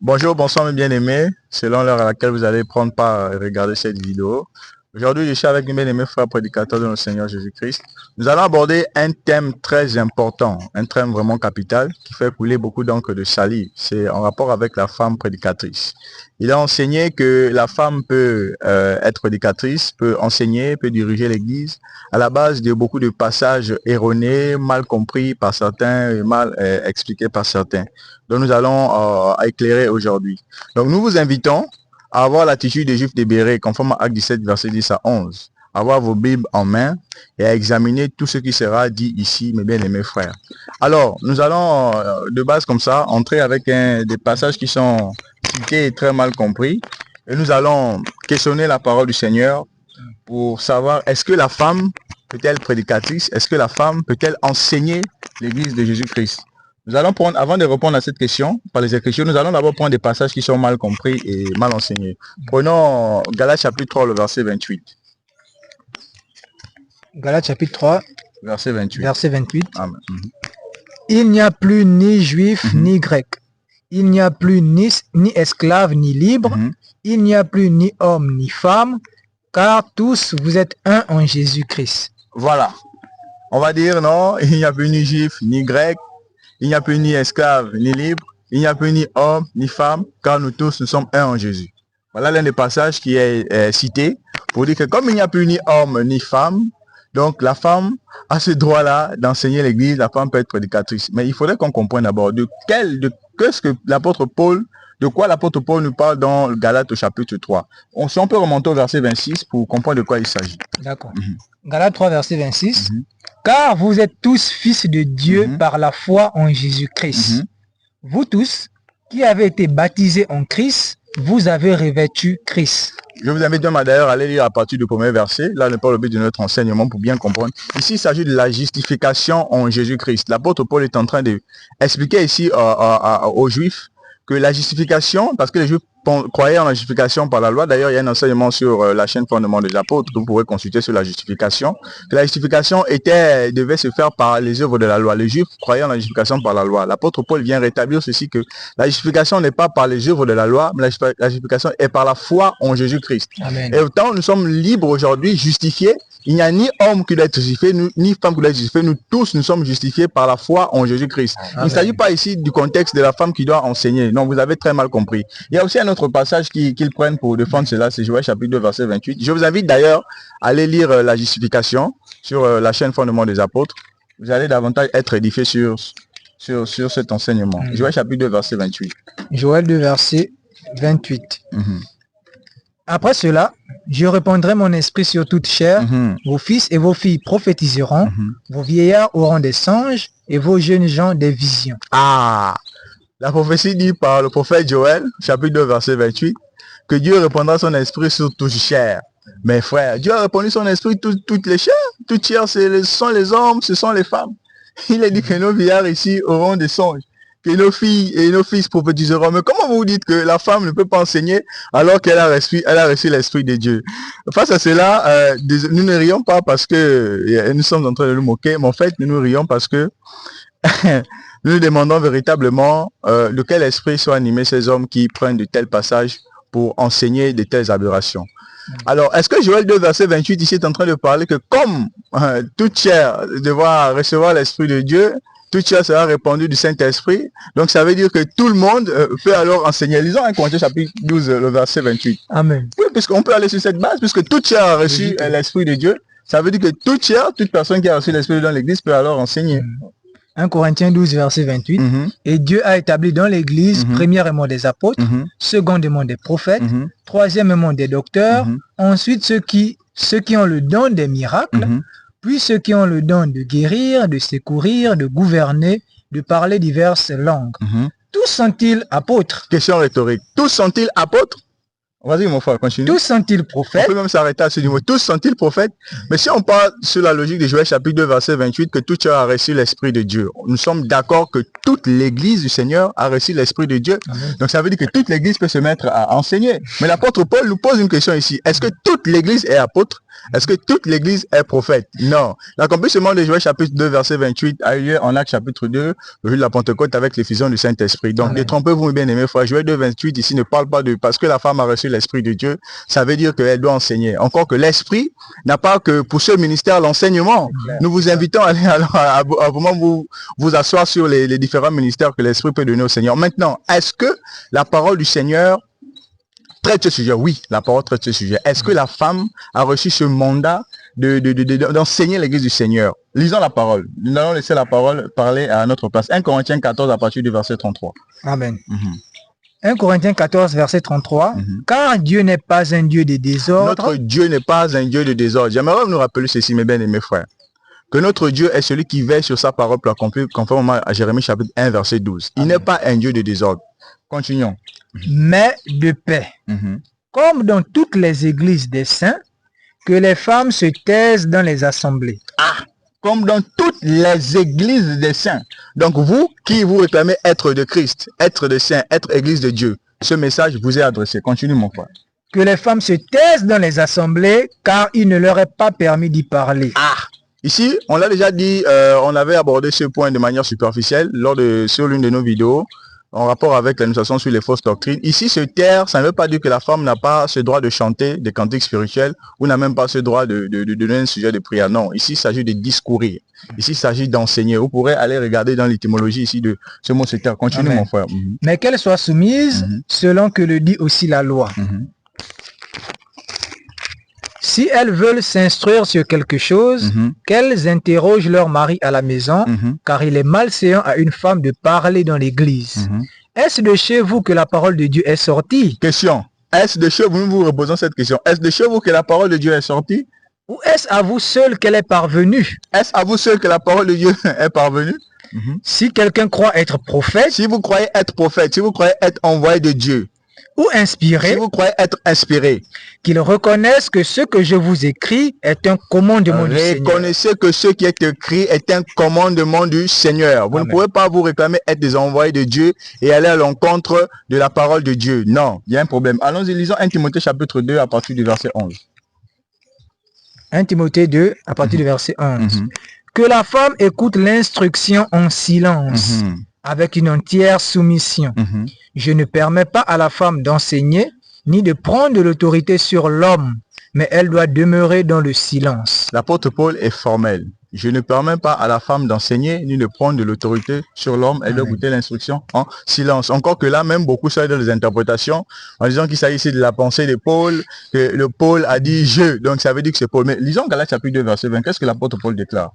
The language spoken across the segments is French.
Bonjour, bonsoir mes bien-aimés, selon l'heure à laquelle vous allez prendre part à regarder cette vidéo. Aujourd'hui, je suis avec mes bien-aimés frères prédicateurs de notre Seigneur Jésus-Christ. Nous allons aborder un thème très important, un thème vraiment capital qui fait couler beaucoup d'encre de salive. C'est en rapport avec la femme prédicatrice. Il a enseigné que la femme peut être prédicatrice, peut enseigner, peut diriger l'Église à la base de beaucoup de passages erronés, mal compris par certains et mal expliqués par certains, dont nous allons éclairer aujourd'hui. Donc nous vous invitons à avoir l'attitude des Juifs libérés, conforme à Acte 17, verset 10 à 11. Avoir vos Bibles en main et à examiner tout ce qui sera dit ici, mes bien-aimés frères. Alors, nous allons, de base comme ça, entrer avec des passages qui sont cités et très mal compris. Et nous allons questionner la parole du Seigneur pour savoir, est-ce que la femme peut-elle prédicatrice? Est-ce que la femme peut-elle enseigner l'Église de Jésus-Christ? Nous allons prendre, avant de répondre à cette question, par les Écritures, nous allons d'abord prendre des passages qui sont mal compris et mal enseignés. Prenons Galates chapitre 3, le verset 28. Galates chapitre 3, Verset 28. verset 28. Amen. Il n'y a plus ni juif ni grec. Il n'y a plus ni esclave ni libre. Il n'y a plus ni homme ni femme, car tous vous êtes un en Jésus-Christ. Voilà. On va dire non, il n'y a plus ni juif ni grec, il n'y a plus ni esclave ni libre, il n'y a plus ni homme ni femme, car nous tous nous sommes un en Jésus. Voilà l'un des passages qui est cité pour dire que comme il n'y a plus ni homme ni femme, donc la femme a ce droit-là d'enseigner l'Église, la femme peut être prédicatrice. Mais il faudrait qu'on comprenne d'abord qu'est-ce que l'apôtre Paul, de quoi l'apôtre Paul nous parle dans Galates au chapitre 3. Si on peut remonter au verset 26 pour comprendre de quoi il s'agit. D'accord. Galates 3, verset 26. Car vous êtes tous fils de Dieu par la foi en Jésus-Christ. Vous tous qui avez été baptisés en Christ, vous avez revêtu Christ. Je vous invite d'ailleurs à aller lire à partir du premier verset. Là, n'est pas le but de notre enseignement pour bien comprendre. Ici, il s'agit de la justification en Jésus-Christ. L'apôtre Paul est en train d'expliquer ici aux Juifs que la justification, parce que les Juifs croyaient en la justification par la loi. D'ailleurs, il y a un enseignement sur la chaîne Fondement des Apôtres que vous pourrez consulter sur la justification. Que la justification devait se faire par les œuvres de la loi. Les Juifs croyaient en la justification par la loi. L'apôtre Paul vient rétablir ceci, que la justification n'est pas par les œuvres de la loi, mais la justification est par la foi en Jésus-Christ. Et autant nous sommes libres aujourd'hui, justifiés. Il n'y a ni homme qui doit être justifié, ni femme qui doit être justifiée. Nous tous, nous sommes justifiés par la foi en Jésus-Christ. Il ne s'agit pas ici du contexte de la femme qui doit enseigner. Non, vous avez très mal compris. Il y a aussi un autre passage qu'ils prennent pour défendre cela, c'est Joël chapitre 2, verset 28. Je vous invite d'ailleurs à aller lire la justification sur la chaîne Fondement des Apôtres. Vous allez davantage être édifié sur cet enseignement. Joël chapitre 2, verset 28. Joël 2, verset 28. Après cela, je répandrai mon esprit sur toute chair. Vos fils et vos filles prophétiseront. Vos vieillards auront des songes et vos jeunes gens des visions. Ah, la prophétie dit par le prophète Joël, chapitre 2, verset 28, que Dieu répandra son esprit sur toute chair. Mes frères, Dieu a répandu son esprit sur toutes les chairs. Toute chair, ce sont les hommes, ce sont les femmes. Il a dit que nos vieillards ici auront des songes, que nos filles et nos fils prophétiseront. Mais comment vous dites que la femme ne peut pas enseigner alors qu'elle a reçu l'esprit de Dieu? Face à cela, nous ne rions pas parce que nous sommes en train de nous moquer, mais en fait, nous nous rions parce que nous nous demandons véritablement de quel esprit sont animés ces hommes qui prennent de tels passages pour enseigner de telles aberrations. Alors, est-ce que Joël 2, verset 28 ici est en train de parler que comme toute chair devra recevoir l'esprit de Dieu, toute chair sera répandue du Saint-Esprit. Donc, ça veut dire que tout le monde peut alors enseigner. Lisons 1 Corinthiens chapitre 12, le verset 28. Amen. Oui, puisqu'on peut aller sur cette base, puisque toute chair a reçu l'esprit de Dieu. Ça veut dire que toute chair, toute personne qui a reçu l'esprit dans l'église peut alors enseigner. 1 Corinthiens 12, verset 28. Et Dieu a établi dans l'église, premièrement des apôtres, secondement des prophètes, troisièmement des docteurs, ensuite ceux qui ont le don des miracles, puis ceux qui ont le don de guérir, de secourir, de gouverner, de parler diverses langues. Tous sont-ils apôtres? Question rhétorique. Tous sont-ils apôtres? Vas-y mon frère, continue. Tous sont-ils prophètes? On peut même s'arrêter à ce niveau. Tous sont-ils prophètes? Mais si on parle sur la logique de Joël chapitre 2 verset 28, que tout chair a reçu l'esprit de Dieu, nous sommes d'accord que toute l'église du Seigneur a reçu l'esprit de Dieu. Donc ça veut dire que toute l'église peut se mettre à enseigner. Mais l'apôtre Paul nous pose une question ici. Est-ce que toute l'église est apôtre? Est-ce que toute l'église est prophète? Non. L'accomplissement de Joël chapitre 2 verset 28 a eu lieu en Actes chapitre 2, le jour de la Pentecôte avec l'effusion du Saint-Esprit. Donc détrompez-vous, mes bien-aimés frères. Joël 2 28 ici ne parle pas de parce que la femme a reçu l'Esprit de Dieu, ça veut dire qu'elle doit enseigner. Encore que l'Esprit n'a pas que pour ce ministère l'enseignement. Nous vous invitons à aller à vraiment vous asseoir sur les différents ministères que l'Esprit peut donner au Seigneur. Maintenant, est-ce que la parole du Seigneur traite ce sujet? Oui, la parole traite ce sujet. Est-ce que la femme a reçu ce mandat d'enseigner l'église du Seigneur? Lisons la parole. Nous allons laisser la parole parler à notre place. 1 Corinthiens 14 à partir du verset 33. Amen. 1 Corinthiens 14, verset 33. Car Dieu n'est pas un Dieu de désordre. Notre Dieu n'est pas un Dieu de désordre. J'aimerais nous rappeler ceci, mes bien et mes frères. Que notre Dieu est celui qui veille sur sa parole pour accomplir conformément à Jérémie chapitre 1, verset 12. Il n'est pas un Dieu de désordre. Continuons. Mais de paix. Comme dans toutes les églises des saints, que les femmes se taisent dans les assemblées. Comme dans toutes les églises des saints. Donc vous, qui vous réclamez être de Christ, être de saint, être église de Dieu, ce message vous est adressé. Continue mon frère. Que les femmes se taisent dans les assemblées, car il ne leur est pas permis d'y parler. Ici, on l'a déjà dit, on avait abordé ce point de manière superficielle sur l'une de nos vidéos, en rapport avec l'annonciation sur les fausses doctrines. Ici, se taire, ça ne veut pas dire que la femme n'a pas ce droit de chanter des cantiques spirituels ou n'a même pas ce droit de donner un sujet de prière. Non, ici, il s'agit de discourir. Ici, il s'agit d'enseigner. Vous pourrez aller regarder dans l'étymologie ici de ce mot se taire. Continue, mon frère. Mais qu'elles soient soumises selon que le dit aussi la loi. Si elles veulent s'instruire sur quelque chose, qu'elles interrogent leur mari à la maison, car il est malséant à une femme de parler dans l'église. Est-ce de chez vous que la parole de Dieu est sortie? Question. Est-ce de chez vous, nous vous reposons cette question. Est-ce de chez vous que la parole de Dieu est sortie? Ou est-ce à vous seul qu'elle est parvenue? Est-ce à vous seul que la parole de Dieu est parvenue? Si quelqu'un croit être prophète, si vous croyez être prophète, si vous croyez être envoyé de Dieu, ou inspiré, si vous croyez être inspiré, qu'ils reconnaissent que ce que je vous écris est un commandement du Seigneur. Reconnaissez que ce qui est écrit est un commandement du Seigneur. Vous ne pouvez pas vous réclamer être des envoyés de Dieu et aller à l'encontre de la parole de Dieu. Non, il y a un problème. Allons-y, lisons 1 Timothée chapitre 2 à partir du verset 11. 1 Timothée 2 à partir du verset 11. Que la femme écoute l'instruction en silence, avec une entière soumission. Je ne permets pas à la femme d'enseigner, ni de prendre de l'autorité sur l'homme, mais elle doit demeurer dans le silence. L'apôtre Paul est formel. Je ne permets pas à la femme d'enseigner, ni de prendre de l'autorité sur l'homme. Elle doit goûter l'instruction en silence. Encore que là, même beaucoup sont dans les interprétations, en disant qu'il s'agit ici de la pensée de Paul, que le Paul a dit « je », donc ça veut dire que c'est Paul. Mais lisons Galates chapitre 2, verset 20. Qu'est-ce que l'apôtre Paul déclare?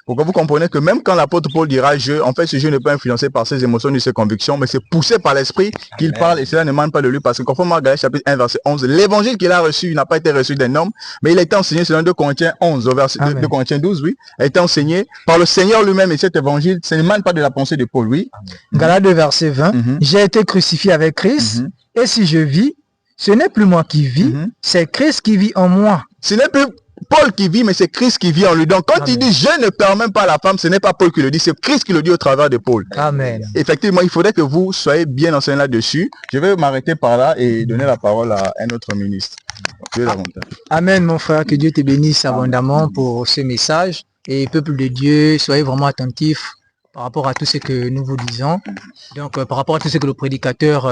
Pourquoi vous comprenez que même quand l'apôtre Paul dira « je », en fait, ce je n'est pas influencé par ses émotions ni ses convictions, mais c'est poussé par l'esprit qu'il parle, et cela ne demande pas de lui, parce que conformément à Galates chapitre 1, verset 11, l'évangile qu'il a reçu n'a pas été reçu d'un homme, mais il a été enseigné selon 2 Corinthiens 11, au verset 2 Corinthiens 12, oui, a été enseigné par le Seigneur lui-même, et cet évangile, ça ne demande pas de la pensée de Paul, oui. Galates 2, verset 20, j'ai été crucifié avec Christ, et si je vis, ce n'est plus moi qui vis, c'est Christ qui vit en moi. Ce n'est plus Paul qui vit, mais c'est Christ qui vit en lui. Donc quand il dit « je ne permets pas à la femme », ce n'est pas Paul qui le dit, c'est Christ qui le dit au travers de Paul. Amen. Effectivement, il faudrait que vous soyez bien enseigné là-dessus. Je vais m'arrêter par là et donner la parole à un autre ministre. Amen, mon frère, que Dieu te bénisse abondamment pour ce message. Et peuple de Dieu, soyez vraiment attentifs par rapport à tout ce que nous vous disons. Donc, par rapport à tout ce que le prédicateur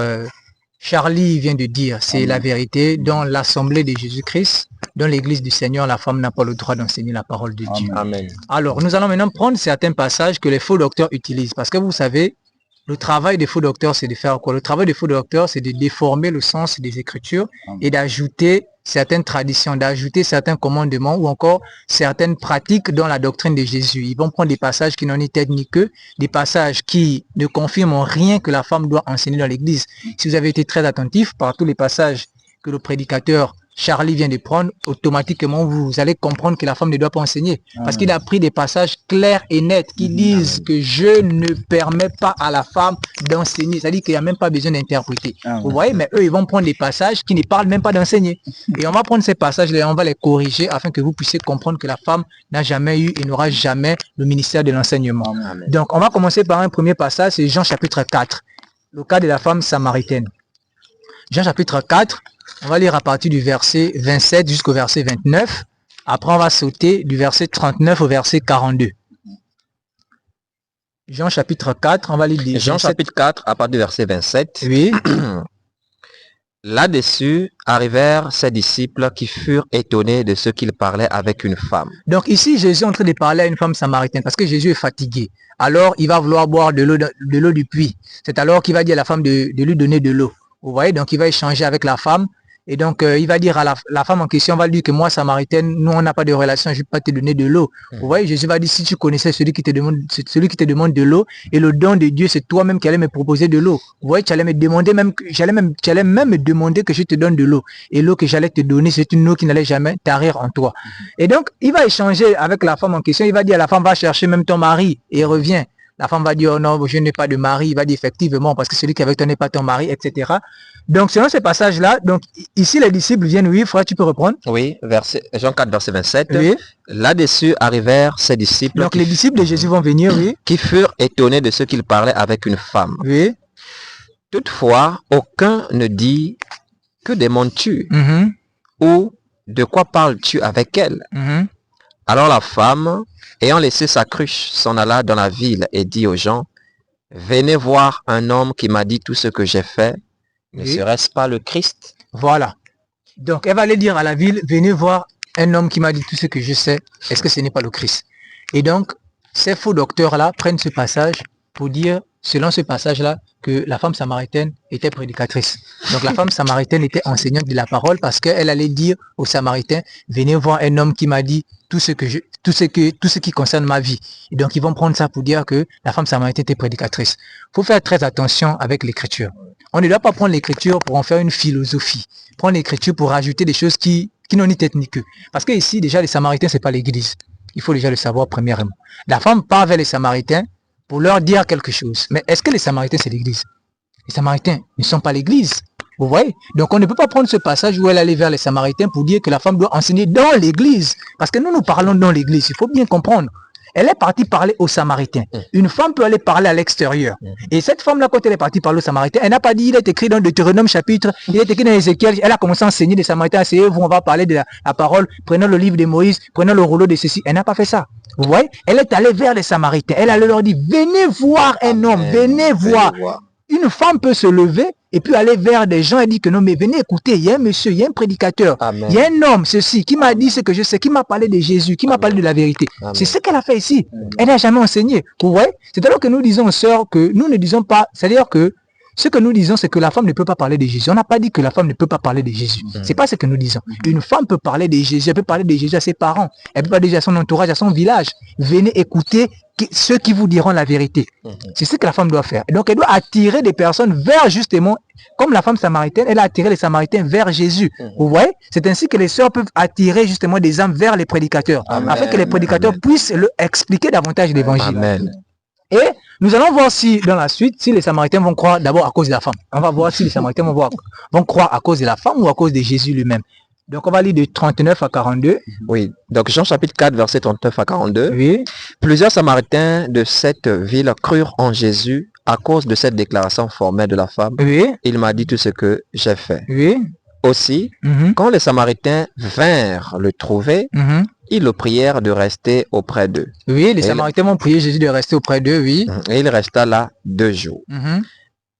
Charlie vient de dire, c'est la vérité. Dans l'assemblée de Jésus-Christ, dans l'église du Seigneur, la femme n'a pas le droit d'enseigner la parole de Dieu. Amen. Alors, nous allons maintenant prendre certains passages que les faux docteurs utilisent. Parce que vous savez, le travail des faux docteurs, c'est de faire quoi? Le travail des faux docteurs, c'est de déformer le sens des Écritures et d'ajouter certaines traditions, d'ajouter certains commandements ou encore certaines pratiques dans la doctrine de Jésus. Ils vont prendre des passages qui n'en étaient ni que, des passages qui ne confirment rien que la femme doit enseigner dans l'église. Si vous avez été très attentif par tous les passages que le prédicateur Charlie vient de prendre, automatiquement vous allez comprendre que la femme ne doit pas enseigner. Parce qu'il a pris des passages clairs et nets qui disent que je ne permets pas à la femme d'enseigner. C'est-à-dire qu'il n'y a même pas besoin d'interpréter. Vous voyez, mais eux, ils vont prendre des passages qui ne parlent même pas d'enseigner. Et on va prendre ces passages et on va les corriger afin que vous puissiez comprendre que la femme n'a jamais eu et n'aura jamais le ministère de l'enseignement. Donc, on va commencer par un premier passage, c'est Jean chapitre 4, le cas de la femme samaritaine. Jean chapitre 4, on va lire à partir du verset 27 jusqu'au verset 29. Après, on va sauter du verset 39 au verset 42. Jean chapitre 4, on va lire Jean chapitre 4, à partir du verset 27. Oui. Là-dessus arrivèrent ses disciples qui furent étonnés de ce qu'il parlait avec une femme. Donc ici, Jésus est en train de parler à une femme samaritaine parce que Jésus est fatigué. Alors, il va vouloir boire de l'eau du puits. C'est alors qu'il va dire à la femme de lui donner de l'eau. Vous voyez, donc il va échanger avec la femme. Et donc, il va dire à la femme en question, on va lui dire que moi, samaritaine, nous, on n'a pas de relation, je ne vais pas te donner de l'eau. Vous voyez, Jésus va dire, si tu connaissais celui qui te demande de l'eau, et le don de Dieu, c'est toi-même qui allais me proposer de l'eau. Vous voyez, tu allais me demander même, tu allais même me demander que je te donne de l'eau. Et l'eau que j'allais te donner, c'est une eau qui n'allait jamais tarir en toi. Et donc, il va échanger avec la femme en question, il va dire à la femme, va chercher même ton mari, et revient. La femme va dire, oh non, je n'ai pas de mari. Il va dire, effectivement, parce que celui qui est avec toi n'est pas ton mari, etc. Donc, selon ces passages-là, donc ici, les disciples viennent, oui, frère, tu peux reprendre. Oui, Jean 4, verset 27. Oui. Là-dessus arrivèrent ses disciples. Donc, les disciples de Jésus vont venir, oui. Qui furent étonnés de ce qu'il parlait avec une femme. Oui. Toutefois, aucun ne dit, que demandes-tu? Ou de quoi parles-tu avec elle? Alors la femme, ayant laissé sa cruche, s'en alla dans la ville et dit aux gens, venez voir un homme qui m'a dit tout ce que j'ai fait. Ne serait-ce pas le Christ? Voilà. Donc, elle va aller dire à la ville, venez voir un homme qui m'a dit tout ce que je sais. Est-ce que ce n'est pas le Christ? Et donc, ces faux docteurs-là prennent ce passage pour dire, selon ce passage-là, que la femme samaritaine était prédicatrice. Donc, la femme samaritaine était enseignante de la parole parce qu'elle allait dire aux Samaritains, venez voir un homme qui m'a dit tout ce qui concerne ma vie. Et donc, ils vont prendre ça pour dire que la femme samaritaine était prédicatrice. Il faut faire très attention avec l'écriture. On ne doit pas prendre l'écriture pour en faire une philosophie. Prendre l'écriture pour rajouter des choses qui n'ont ni tête ni queue. Parce que ici, déjà, les Samaritains, c'est pas l'église. Il faut déjà le savoir premièrement. La femme part vers les Samaritains pour leur dire quelque chose. Mais est-ce que les Samaritains, c'est l'église? Les Samaritains ne sont pas l'église. Vous voyez? Donc, on ne peut pas prendre ce passage où elle allait vers les Samaritains pour dire que la femme doit enseigner dans l'église. Parce que nous parlons dans l'église. Il faut bien comprendre. Elle est partie parler aux Samaritains. Une femme peut aller parler à l'extérieur. Et cette femme-là, quand elle est partie parler aux Samaritains, elle n'a pas dit, il est écrit dans Deutéronome chapitre, il est écrit dans Ézéchiel, elle a commencé à enseigner les Samaritains, asseyez-vous, on va parler de la parole, prenons le livre de Moïse, prenons le rouleau de ceci. Elle n'a pas fait ça. Vous voyez? Elle est allée vers les Samaritains. Elle allait leur dire, venez voir un homme, venez voir. Une femme peut se lever et puis aller vers des gens et dire que non, mais venez écouter, il y a un monsieur, il y a un prédicateur, il y a un homme, ceci, qui m'a dit ce que je sais, qui m'a parlé de Jésus, qui m'a parlé de la vérité. C'est ce qu'elle a fait ici. Elle n'a jamais enseigné. Vous voyez? C'est alors que nous disons, sœurs, que nous ne disons pas, c'est-à-dire que ce que nous disons, c'est que la femme ne peut pas parler de Jésus. On n'a pas dit que la femme ne peut pas parler de Jésus. C'est pas ce que nous disons. Une femme peut parler de Jésus, elle peut parler de Jésus à ses parents, elle peut parler à son entourage, à son village. Venez écouter ceux qui vous diront la vérité. C'est ce que la femme doit faire. Et donc, elle doit attirer des personnes vers justement, comme la femme samaritaine, elle a attiré les Samaritains vers Jésus. Vous voyez? C'est ainsi que les sœurs peuvent attirer justement des âmes vers les prédicateurs, afin que les prédicateurs puissent expliquer davantage l'évangile. Et nous allons voir si, dans la suite, si les Samaritains vont croire d'abord à cause de la femme. On va voir si les Samaritains vont croire à cause de la femme ou à cause de Jésus lui-même. Donc, on va lire de 39 à 42. Oui. Donc, Jean chapitre 4, verset 39 à 42. Oui. Plusieurs Samaritains de cette ville crurent en Jésus à cause de cette déclaration formelle de la femme. Oui. Il m'a dit tout ce que j'ai fait. Oui. Aussi, quand les Samaritains vinrent le trouver, ils le prièrent de rester auprès d'eux. Oui, les Samaritains vont prier Jésus de rester auprès d'eux, oui. Et il resta là 2 jours.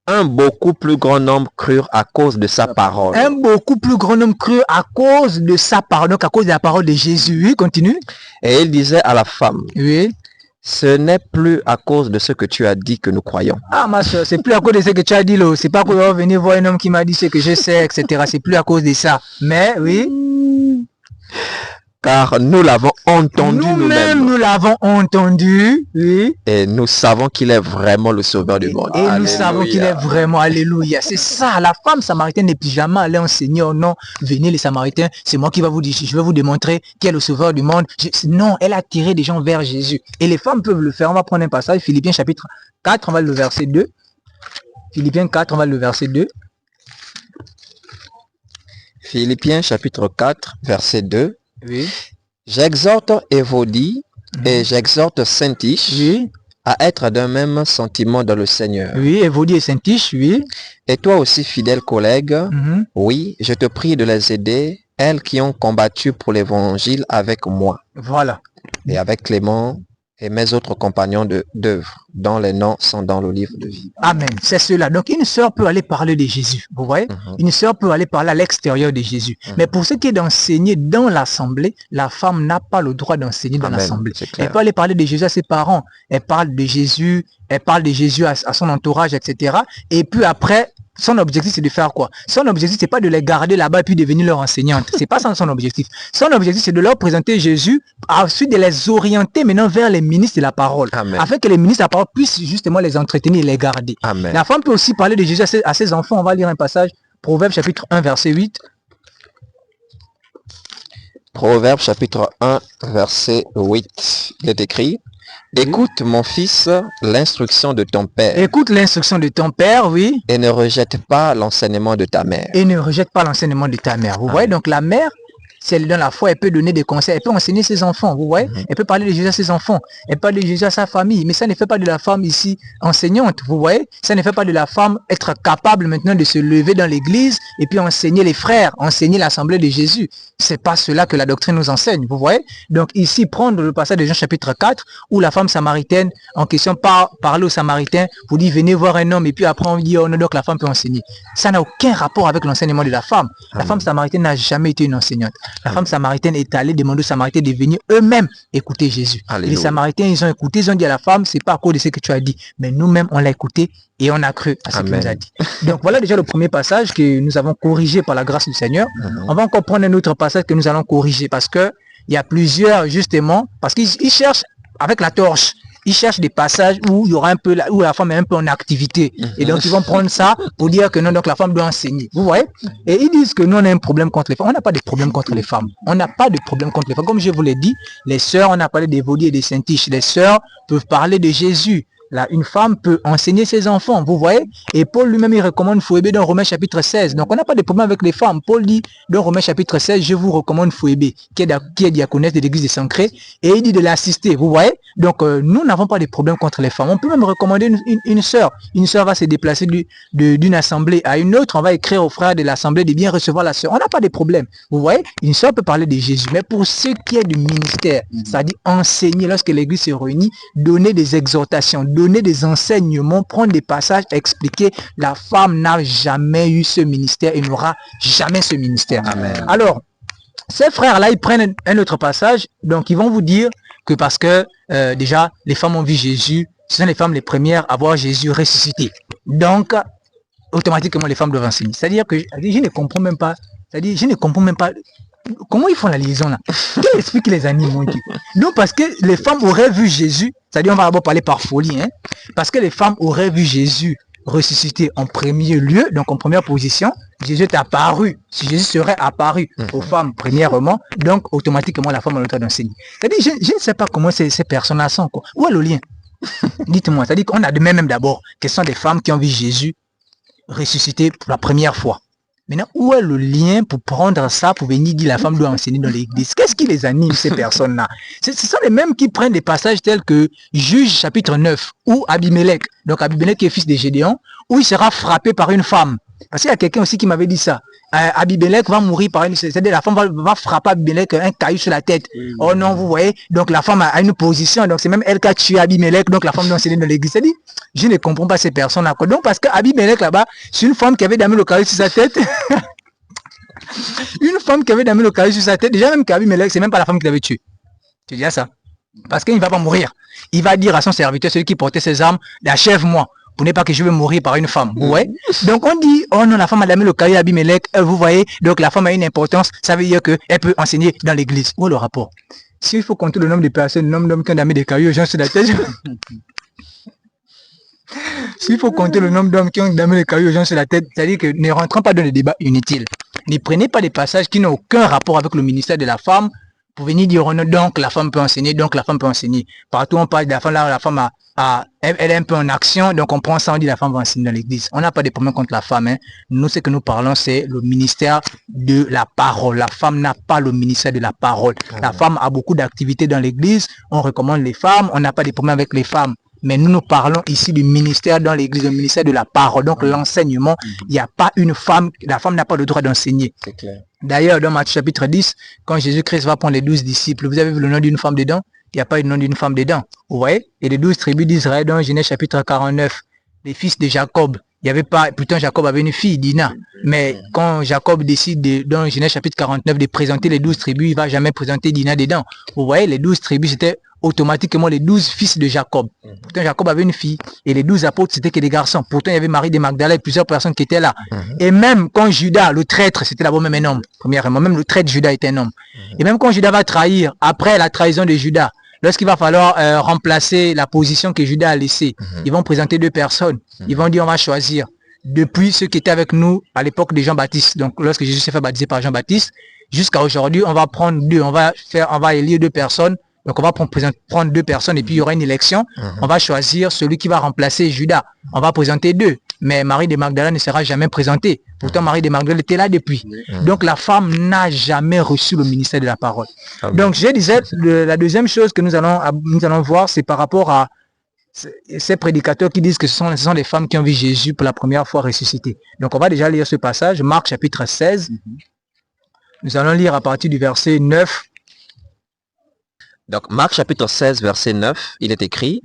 Un beaucoup plus grand nombre crurent à cause de sa parole. Un beaucoup plus grand nombre crurent à cause de sa parole, donc à cause de la parole de Jésus. Oui, continue. Et il disait à la femme, oui, ce n'est plus à cause de ce que tu as dit que nous croyons. Ah, ma soeur, c'est plus à cause de ce que tu as dit, là. C'est pas pour venir voir un homme qui m'a dit ce que je sais, etc. C'est plus à cause de ça. Mais, oui. Car nous l'avons entendu nous-mêmes. Nous l'avons entendu, oui. Et nous savons qu'il est vraiment le sauveur du monde. Et alléluia. Nous savons qu'il est vraiment, alléluia. C'est ça, la femme samaritaine n'est plus jamais allée enseigner, oh non, venez les Samaritains, c'est moi qui va vous dire, je vais vous démontrer qui est le sauveur du monde. Non, elle a tiré des gens vers Jésus. Et les femmes peuvent le faire. On va prendre un passage, Philippiens chapitre 4, on va le verset 2. Philippiens 4, on va le verset 2. Philippiens chapitre 4, verset 2. Oui. J'exhorte Évodie et j'exhorte Syntyche à être d'un même sentiment dans le Seigneur. Oui, Évodie et Syntyche, oui. Et toi aussi, fidèle collègue, oui, je te prie de les aider elles qui ont combattu pour l'évangile avec moi. Voilà. Et avec Clément et mes autres compagnons d'œuvre, dont les noms sont dans le livre de vie. Amen. C'est cela. Donc, une sœur peut aller parler de Jésus. Vous voyez? Une sœur peut aller parler à l'extérieur de Jésus. Mais pour ce qui est d'enseigner dans l'assemblée, la femme n'a pas le droit d'enseigner dans l'assemblée. Elle peut aller parler de Jésus à ses parents. Elle parle de Jésus à son entourage, etc. Et puis après, son objectif, c'est de faire quoi? Son objectif, c'est pas de les garder là-bas et puis devenir leur enseignante. C'est pas ça son objectif. Son objectif, c'est de leur présenter Jésus, ensuite de les orienter maintenant vers les ministres de la parole. Amen. Afin que les ministres de la parole puissent justement les entretenir et les garder. Amen. La femme peut aussi parler de Jésus à ses enfants. On va lire un passage, Proverbe chapitre 1, verset 8. Proverbe chapitre 1, verset 8. Il est écrit: écoute, mon fils, l'instruction de ton père. Écoute l'instruction de ton père, oui. Et ne rejette pas l'enseignement de ta mère. Et ne rejette pas l'enseignement de ta mère. Vous voyez, donc la mère, si elle est dans la foi, elle peut donner des conseils, elle peut enseigner ses enfants, vous voyez. Elle peut parler de Jésus à ses enfants, elle parle de Jésus à sa famille. Mais ça ne fait pas de la femme ici enseignante, vous voyez. Ça ne fait pas de la femme être capable maintenant de se lever dans l'église et puis enseigner les frères, enseigner l'assemblée de Jésus. C'est pas cela que la doctrine nous enseigne, vous voyez. Donc ici, prendre le passage de Jean chapitre 4, où la femme samaritaine en question parle aux Samaritains, vous dit venez voir un homme, et puis après on dit oh non, donc la femme peut enseigner. Ça n'a aucun rapport avec l'enseignement de la femme. La femme samaritaine n'a jamais été une enseignante. La femme samaritaine est allée demander aux Samaritains de venir eux-mêmes écouter Jésus. Et les Samaritains, ils ont écouté, ils ont dit à la femme, c'est pas à cause de ce que tu as dit, mais nous-mêmes on l'a écouté et on a cru à ce qu'il nous a dit. Donc voilà déjà le premier passage que nous avons corrigé par la grâce du Seigneur. On va encore prendre un autre passage que nous allons corriger parce que il y a plusieurs justement, parce qu'ils cherchent avec la torche. Ils cherchent des passages où il y aura un peu, où la femme est un peu en activité. Et donc, ils vont prendre ça pour dire que non, donc la femme doit enseigner. Vous voyez? Et ils disent que nous, on a un problème contre les femmes. On n'a pas de problème contre les femmes. On n'a pas de problème contre les femmes. Comme je vous l'ai dit, les sœurs, on a parlé des Vaudiers et des Saint-Tiches. Les sœurs peuvent parler de Jésus. Là, une femme peut enseigner ses enfants, vous voyez. Et Paul lui-même, il recommande Phoébé dans Romains chapitre 16. Donc, on n'a pas de problème avec les femmes. Paul dit dans Romains chapitre 16, je vous recommande Phoébé, qui est diaconesse de l'église des Sancrés, et il dit de l'assister, vous voyez. Donc, nous n'avons pas de problème contre les femmes. On peut même recommander une sœur. Une sœur va se déplacer d'une assemblée à une autre. On va écrire aux frères de l'assemblée de bien recevoir la sœur. On n'a pas de problème. Vous voyez, une sœur peut parler de Jésus. Mais pour ce qui est du ministère, c'est-à-dire enseigner lorsque l'église se réunit, donner des exhortations, donner des enseignements, prendre des passages, expliquer, la femme n'a jamais eu ce ministère et n'aura jamais ce ministère. Amen. Alors, ces frères-là, ils prennent un autre passage, donc ils vont vous dire que parce que déjà, les femmes ont vu Jésus, ce sont les femmes les premières à voir Jésus ressuscité. Donc, automatiquement, les femmes doivent enseigner. C'est-à-dire que je ne comprends même pas, comment ils font la liaison là? Quel esprit qui les anime, mon Dieu? Donc, parce que les femmes auraient vu Jésus, c'est-à-dire on va d'abord parler par folie, hein? Parce que les femmes auraient vu Jésus ressuscité en premier lieu, donc en première position, Jésus est apparu. Si Jésus serait apparu aux femmes premièrement, donc automatiquement la femme a le droit d'enseigner. C'est-à-dire, je ne sais pas comment ces personnes-là sont, quoi. Où est le lien? Dites-moi, c'est-à-dire qu'on admet même d'abord que ce sont des femmes qui ont vu Jésus ressuscité pour la première fois. Maintenant, où est le lien pour prendre ça, pour venir dire la femme doit enseigner dans l'église? Qu'est-ce qui les anime, ces personnes-là? Ce sont les mêmes qui prennent des passages tels que Juge chapitre 9, où Abimelech, donc Abimelech qui est fils de Gédéon, où il sera frappé par une femme. Parce qu'il y a quelqu'un aussi qui m'avait dit ça. Abimelech va mourir par une... C'est-à-dire la femme va frapper Abimelech un caillou sur la tête. Oh non, vous voyez. Donc la femme a une position. Donc c'est même elle qui a tué Abimelech. Donc la femme doit enseigner dans l'église. C'est-à-dire, je ne comprends pas ces personnes-là. Donc parce qu'Abimelech là-bas, c'est une femme qui avait damé le caillou sur sa tête. Une femme qui avait damé le caillou sur sa tête. Déjà même qu'Abimelech, c'est même pas la femme qui l'avait tué. Tu dis ça? Parce qu'il ne va pas mourir. Il va dire à son serviteur, celui qui portait ses armes, achève-moi. Pour ne pas que je vais mourir par une femme, vous voyez. Donc on dit, oh non, la femme a damé le caillou à Abimelech, vous voyez, donc la femme a une importance, ça veut dire qu'elle peut enseigner dans l'église. Où est le rapport? S'il faut compter le nombre de personnes, le nombre d'hommes qui ont damé des cailloux aux gens sur la tête, s'il faut compter le nombre d'hommes qui ont damé les cailloux aux gens sur la tête, c'est-à-dire que ne rentrons pas dans les débats inutiles. Ne prenez pas des passages qui n'ont aucun rapport avec le ministère de la femme pour venir dire, oh non, donc la femme peut enseigner, donc la femme peut enseigner. Partout on parle de la femme, là, la femme elle est un peu en action, donc on prend ça, on dit la femme va enseigner dans l'église. On n'a pas de problème contre la femme. Hein. Nous, ce que nous parlons, c'est le ministère de la parole. La femme n'a pas le ministère de la parole. La femme a beaucoup d'activités dans l'église. On recommande les femmes. On n'a pas de problème avec les femmes Mais nous parlons ici du ministère dans l'église, le ministère de la parole. Donc l'enseignement, il n'y a pas une femme, la femme n'a pas le droit d'enseigner. C'est clair. D'ailleurs, dans Matthieu chapitre 10, quand Jésus-Christ va prendre les 12 disciples, vous avez vu le nom d'une femme dedans? Il n'y a pas le nom d'une femme dedans. Vous voyez? Et les 12 tribus d'Israël dans Genèse chapitre 49, les fils de Jacob. Il n'y avait pas, pourtant Jacob avait une fille, Dina. Mais quand Jacob décide dans Genèse chapitre 49 de présenter les 12 tribus, il ne va jamais présenter Dina dedans. Vous voyez, les 12 tribus, c'était automatiquement les 12 fils de Jacob. Pourtant Jacob avait une fille. Et les 12 apôtres, c'était que des garçons. Pourtant il y avait Marie de Magdala et plusieurs personnes qui étaient là. Et même quand Judas, le traître, c'était d'abord même un homme. Premièrement, même le traître Judas était un homme. Et même quand Judas va trahir, après la trahison de Judas, lorsqu'il va falloir remplacer la position que Judas a laissée, ils vont présenter 2 personnes. Ils vont dire on va choisir. Depuis ceux qui étaient avec nous à l'époque de Jean-Baptiste, donc lorsque Jésus s'est fait baptiser par Jean-Baptiste, jusqu'à aujourd'hui, on va prendre 2, on va élire 2 personnes. Donc on va prendre 2 personnes et puis il y aura une élection. On va choisir celui qui va remplacer Judas. On va présenter 2. Mais Marie de Magdala ne sera jamais présentée. Pourtant Marie de Magdala était là depuis. Donc la femme n'a jamais reçu le ministère de la parole. Donc je disais, la deuxième chose que nous allons voir, c'est par rapport à ces prédicateurs qui disent que ce sont les femmes qui ont vu Jésus pour la première fois ressuscité. Donc on va déjà lire ce passage, Marc chapitre 16. Nous allons lire à partir du verset 9. Donc, Marc chapitre 16, verset 9, il est écrit,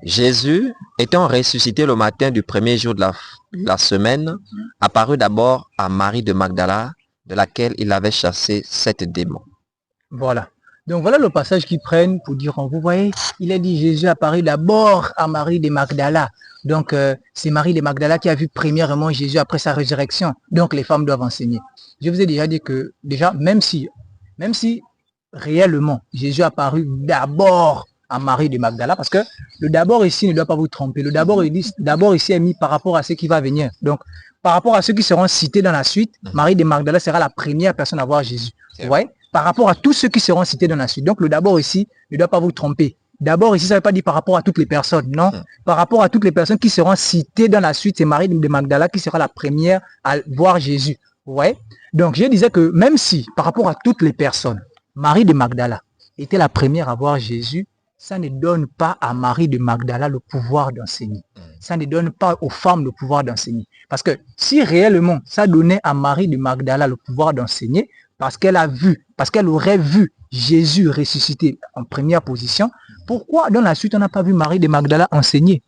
Jésus, étant ressuscité le matin du premier jour de la semaine, apparut d'abord à Marie de Magdala, de laquelle il avait chassé 7 démons. Voilà. Donc, voilà le passage qu'ils prennent pour dire, vous voyez, il a dit Jésus apparut d'abord à Marie de Magdala. Donc, c'est Marie de Magdala qui a vu premièrement Jésus après sa résurrection. Donc, les femmes doivent enseigner. Je vous ai déjà dit que, même si réellement, Jésus apparut d'abord à Marie de Magdala, parce que le d'abord ici ne doit pas vous tromper. Le d'abord ici est mis par rapport à ce qui va venir. Donc, par rapport à ceux qui seront cités dans la suite, Marie de Magdala sera la première personne à voir Jésus. Vous voyez? Par rapport à tous ceux qui seront cités dans la suite. Donc, le d'abord ici ne doit pas vous tromper. D'abord ici, ça ne veut pas dire par rapport à toutes les personnes, non. Par rapport à toutes les personnes qui seront citées dans la suite, c'est Marie de Magdala qui sera la première à voir Jésus. Vous voyez? Donc, je disais que même si, par rapport à toutes les personnes, Marie de Magdala était la première à voir Jésus, ça ne donne pas à Marie de Magdala le pouvoir d'enseigner. Ça ne donne pas aux femmes le pouvoir d'enseigner. Parce que si réellement ça donnait à Marie de Magdala le pouvoir d'enseigner, parce qu'elle aurait vu Jésus ressuscité en première position, pourquoi dans la suite on n'a pas vu Marie de Magdala enseigner?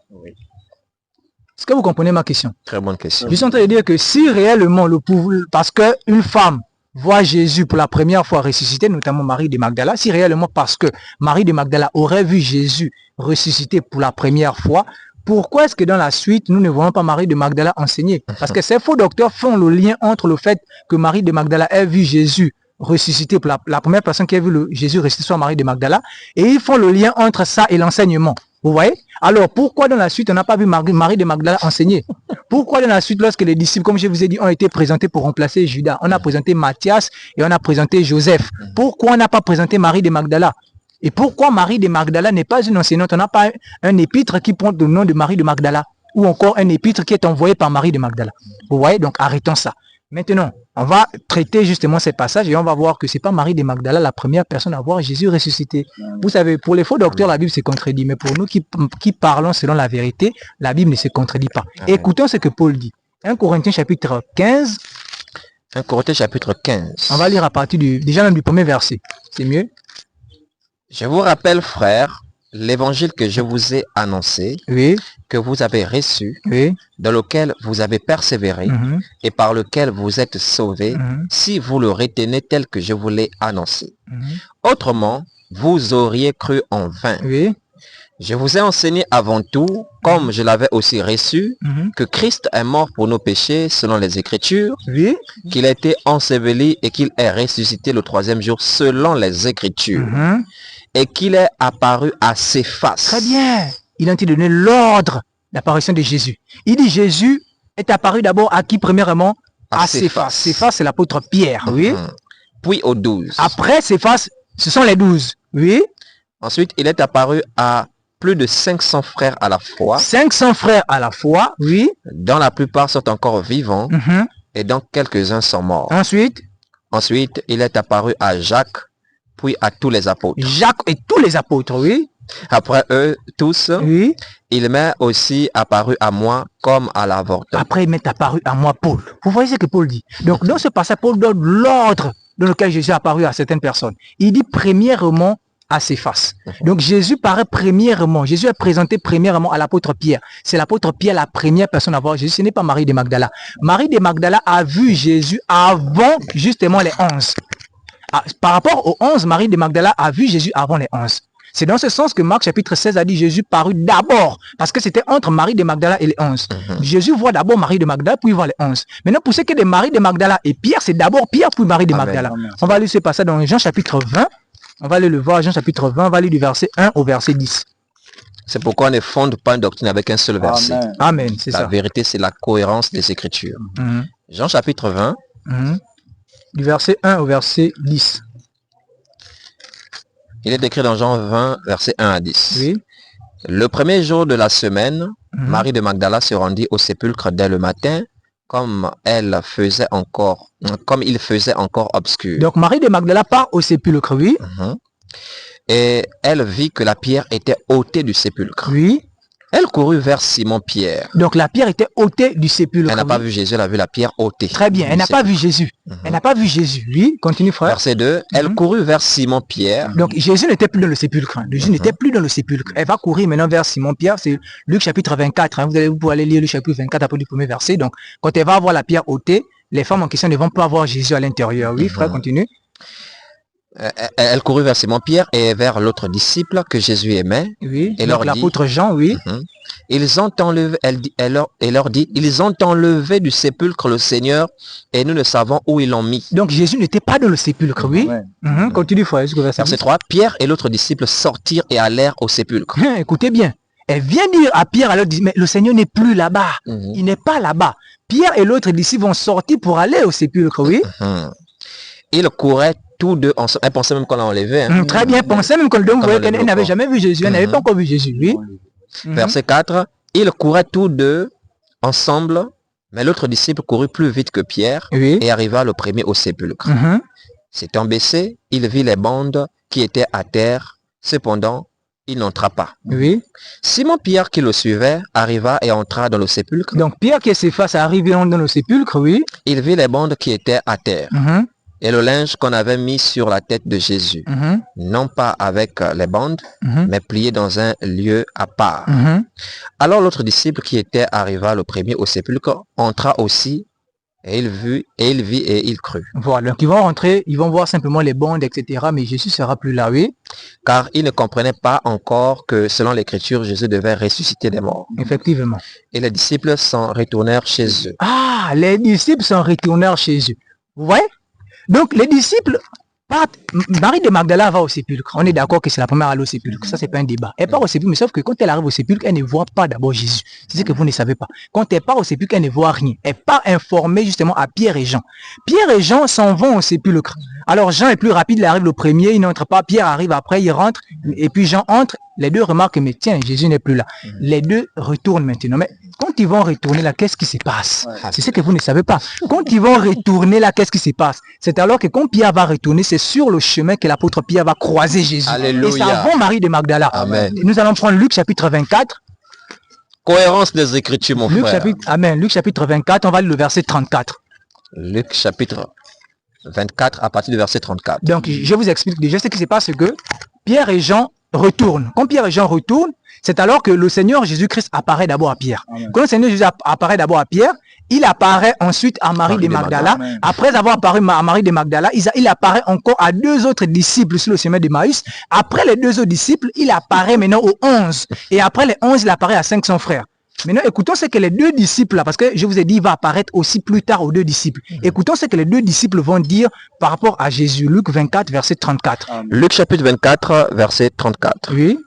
Est-ce que vous comprenez ma question? Très bonne question. Je suis en train de dire que si réellement le pouvoir, parce qu'une femme voit Jésus pour la première fois ressuscité, notamment Marie de Magdala, si réellement parce que Marie de Magdala aurait vu Jésus ressuscité pour la première fois, pourquoi est-ce que dans la suite, nous ne voyons pas Marie de Magdala enseigner? Parce que ces faux docteurs font le lien entre le fait que Marie de Magdala ait vu Jésus ressuscité pour la première personne qui a vu Jésus ressuscité soit Marie de Magdala, et ils font le lien entre ça et l'enseignement. Vous voyez? Alors, pourquoi dans la suite, on n'a pas vu Marie de Magdala enseigner? Pourquoi dans la suite, lorsque les disciples, comme je vous ai dit, ont été présentés pour remplacer Judas, on a présenté Matthias et on a présenté Joseph? Pourquoi on n'a pas présenté Marie de Magdala? Et pourquoi Marie de Magdala n'est pas une enseignante? On n'a pas un épître qui prend le nom de Marie de Magdala, ou encore un épître qui est envoyé par Marie de Magdala. Vous voyez? Donc, arrêtons ça. Maintenant, on va traiter justement ces passages et on va voir que ce n'est pas Marie de Magdala la première personne à voir Jésus ressuscité. Vous savez, pour les faux docteurs, la Bible se contredit, mais pour nous qui parlons selon la vérité, la Bible ne se contredit pas. Écoutons ce que Paul dit. 1 Corinthiens chapitre 15. 1 Corinthiens chapitre 15. On va lire à partir déjà même du premier verset. C'est mieux? Je vous rappelle, frères, l'évangile que je vous ai annoncé, oui, que vous avez reçu, oui, dans lequel vous avez persévéré et par lequel vous êtes sauvés, si vous le retenez tel que je vous l'ai annoncé. Autrement, vous auriez cru en vain. Oui. Je vous ai enseigné avant tout, comme je l'avais aussi reçu, que Christ est mort pour nos péchés selon les Écritures, oui, qu'il a été enseveli et qu'il est ressuscité le 3e jour selon les Écritures, et qu'il est apparu à Céphas. Très bien. Il a été donné l'ordre d'apparition de Jésus. Il dit Jésus est apparu d'abord à qui premièrement? À Céphas. Céphas, c'est l'apôtre Pierre, oui. Puis aux 12. Après Céphas, ce sont les 12, oui. Ensuite, il est apparu à plus de 500 frères à la fois. 500 frères à la fois, oui. Dont la plupart sont encore vivants et dont quelques-uns sont morts. Ensuite, il est apparu à Jacques, puis à tous les apôtres. Jacques et tous les apôtres, oui. Après eux tous, oui, il m'est aussi apparu à moi comme à l'avortement. Après, il m'est apparu à moi, Paul. Vous voyez ce que Paul dit. Donc, dans ce passage, Paul donne l'ordre dans lequel Jésus est apparu à certaines personnes. Il dit premièrement à ses faces. Donc, Jésus paraît premièrement. Jésus est présenté premièrement à l'apôtre Pierre. C'est l'apôtre Pierre la première personne à voir Jésus. Ce n'est pas Marie de Magdala. Marie de Magdala a vu Jésus avant justement les 11. Par rapport aux 11, Marie de Magdala a vu Jésus avant les 11. C'est dans ce sens que Marc chapitre 16 a dit Jésus parut d'abord, parce que c'était entre Marie de Magdala et les 11. Jésus voit d'abord Marie de Magdala, puis il voit les 11. Maintenant, pour ce qui est de Marie de Magdala et Pierre, c'est d'abord Pierre, puis Marie de Magdala. Amen. On va lire ce passage dans Jean chapitre 20. On va aller le voir, Jean chapitre 20, on va lire du verset 1 au verset 10. C'est pourquoi on ne fonde pas une doctrine avec un seul verset. Amen, c'est ça. La vérité, c'est la cohérence des Écritures. Jean chapitre 20. Du verset 1 au verset 10. Il est écrit dans Jean 20, verset 1 à 10. Oui. Le premier jour de la semaine, Marie de Magdala se rendit au sépulcre dès le matin, comme il faisait encore obscur. Donc Marie de Magdala part au sépulcre, oui. Et elle vit que la pierre était ôtée du sépulcre. Oui. Elle courut vers Simon-Pierre. Donc la pierre était ôtée du sépulcre. Elle n'a pas vu Jésus, elle a vu la pierre ôtée. Très bien, elle n'a pas vu Jésus. Elle n'a pas vu Jésus. Oui, continue frère. Verset 2, elle courut vers Simon-Pierre. Donc Jésus n'était plus dans le sépulcre. Jésus n'était plus dans le sépulcre. Elle va courir maintenant vers Simon-Pierre. C'est Luc chapitre 24. Vous pouvez aller lire le chapitre 24 après le premier verset. Donc quand elle va voir la pierre ôtée, les femmes en question ne vont pas voir Jésus à l'intérieur. Oui, frère, continue. Elle courut vers Simon-Pierre et vers l'autre disciple que Jésus aimait. Oui, et donc l'apôtre Jean, oui. Ils ont enlevé, elle leur dit, ils ont enlevé du sépulcre le Seigneur et nous ne savons où ils l'ont mis. Donc Jésus n'était pas dans le sépulcre, oui. Continue, frère. Verset 3, Pierre et l'autre disciple sortirent et allèrent au sépulcre. Écoutez bien. Elle vient dire à Pierre, elle leur dit, mais le Seigneur n'est plus là-bas. Il n'est pas là-bas. Pierre et l'autre disciple vont sortir pour aller au sépulcre, oui. Ils couraient tous deux ensemble. Elle pensait même qu'on l'a enlevé. Très bien, pensait même qu'on le donne. Vous voyez qu'elle n'avait jamais vu Jésus. Elle n'avait pas encore vu Jésus, oui. Verset 4. Ils couraient tous deux ensemble, mais l'autre disciple courut plus vite que Pierre et arriva le premier au sépulcre. S'étant baissé, il vit les bandes qui étaient à terre. Cependant, il n'entra pas. Simon-Pierre qui le suivait arriva et entra dans le sépulcre. Donc Pierre qui s'efface arrive dans le sépulcre, oui. Il vit les bandes qui étaient à terre. Et le linge qu'on avait mis sur la tête de Jésus, non pas avec les bandes, mais plié dans un lieu à part. Alors l'autre disciple qui était arriva le premier au sépulcre entra aussi, et il vit et il crut. Voilà, donc ils vont rentrer, ils vont voir simplement les bandes, etc. Mais Jésus sera plus là, oui. Car ils ne comprenaient pas encore que selon l'Écriture, Jésus devait ressusciter des morts. Effectivement. Et les disciples s'en retournèrent chez eux. Ah, les disciples s'en retournèrent chez eux. Vous voyez? Donc les disciples partent. Marie de Magdala va au sépulcre. On est d'accord que c'est la première à aller au sépulcre. Ça, c'est pas un débat. Elle part au sépulcre, mais sauf que quand elle arrive au sépulcre, elle ne voit pas d'abord Jésus. C'est ce que vous ne savez pas. Quand elle part au sépulcre, elle ne voit rien. Elle part informer justement à Pierre et Jean. Pierre et Jean s'en vont au sépulcre. Alors Jean est plus rapide, il arrive le premier, il n'entre pas. Pierre arrive après, il rentre. Et puis Jean entre. Les deux remarquent, mais tiens, Jésus n'est plus là. Les deux retournent maintenant. Mais quand ils vont retourner là, qu'est-ce qui se passe? C'est ce que vous ne savez pas. Quand ils vont retourner là, qu'est-ce qui se passe? C'est alors que quand Pierre va retourner, c'est sur le chemin que l'apôtre Pierre va croiser Jésus. Alléluia. Et ça va Marie de Magdala. Amen. Nous allons prendre Luc chapitre 24. Cohérence des Écritures, mon frère. Amen. Luc chapitre 24, on va lire le verset 34. Luc chapitre 24 à partir du verset 34. Donc, je vous explique déjà ce qui se passe, c'est que Pierre et Jean retournent. Quand Pierre et Jean retournent, c'est alors que le Seigneur Jésus-Christ apparaît d'abord à Pierre. Amen. Quand le Seigneur Jésus apparaît d'abord à Pierre, il apparaît ensuite à Marie de Magdala. Après avoir apparu à Marie de Magdala, il apparaît encore à deux autres disciples sur le chemin d'Emmaüs. Après les deux autres disciples, il apparaît maintenant aux 11. Et après les 11, il apparaît à 500 frères. Maintenant, écoutons ce que les deux disciples, là, parce que je vous ai dit, il va apparaître aussi plus tard aux deux disciples. Écoutons ce que les deux disciples vont dire par rapport à Jésus. Luc 24, verset 34. Luc chapitre 24, verset 34. Oui.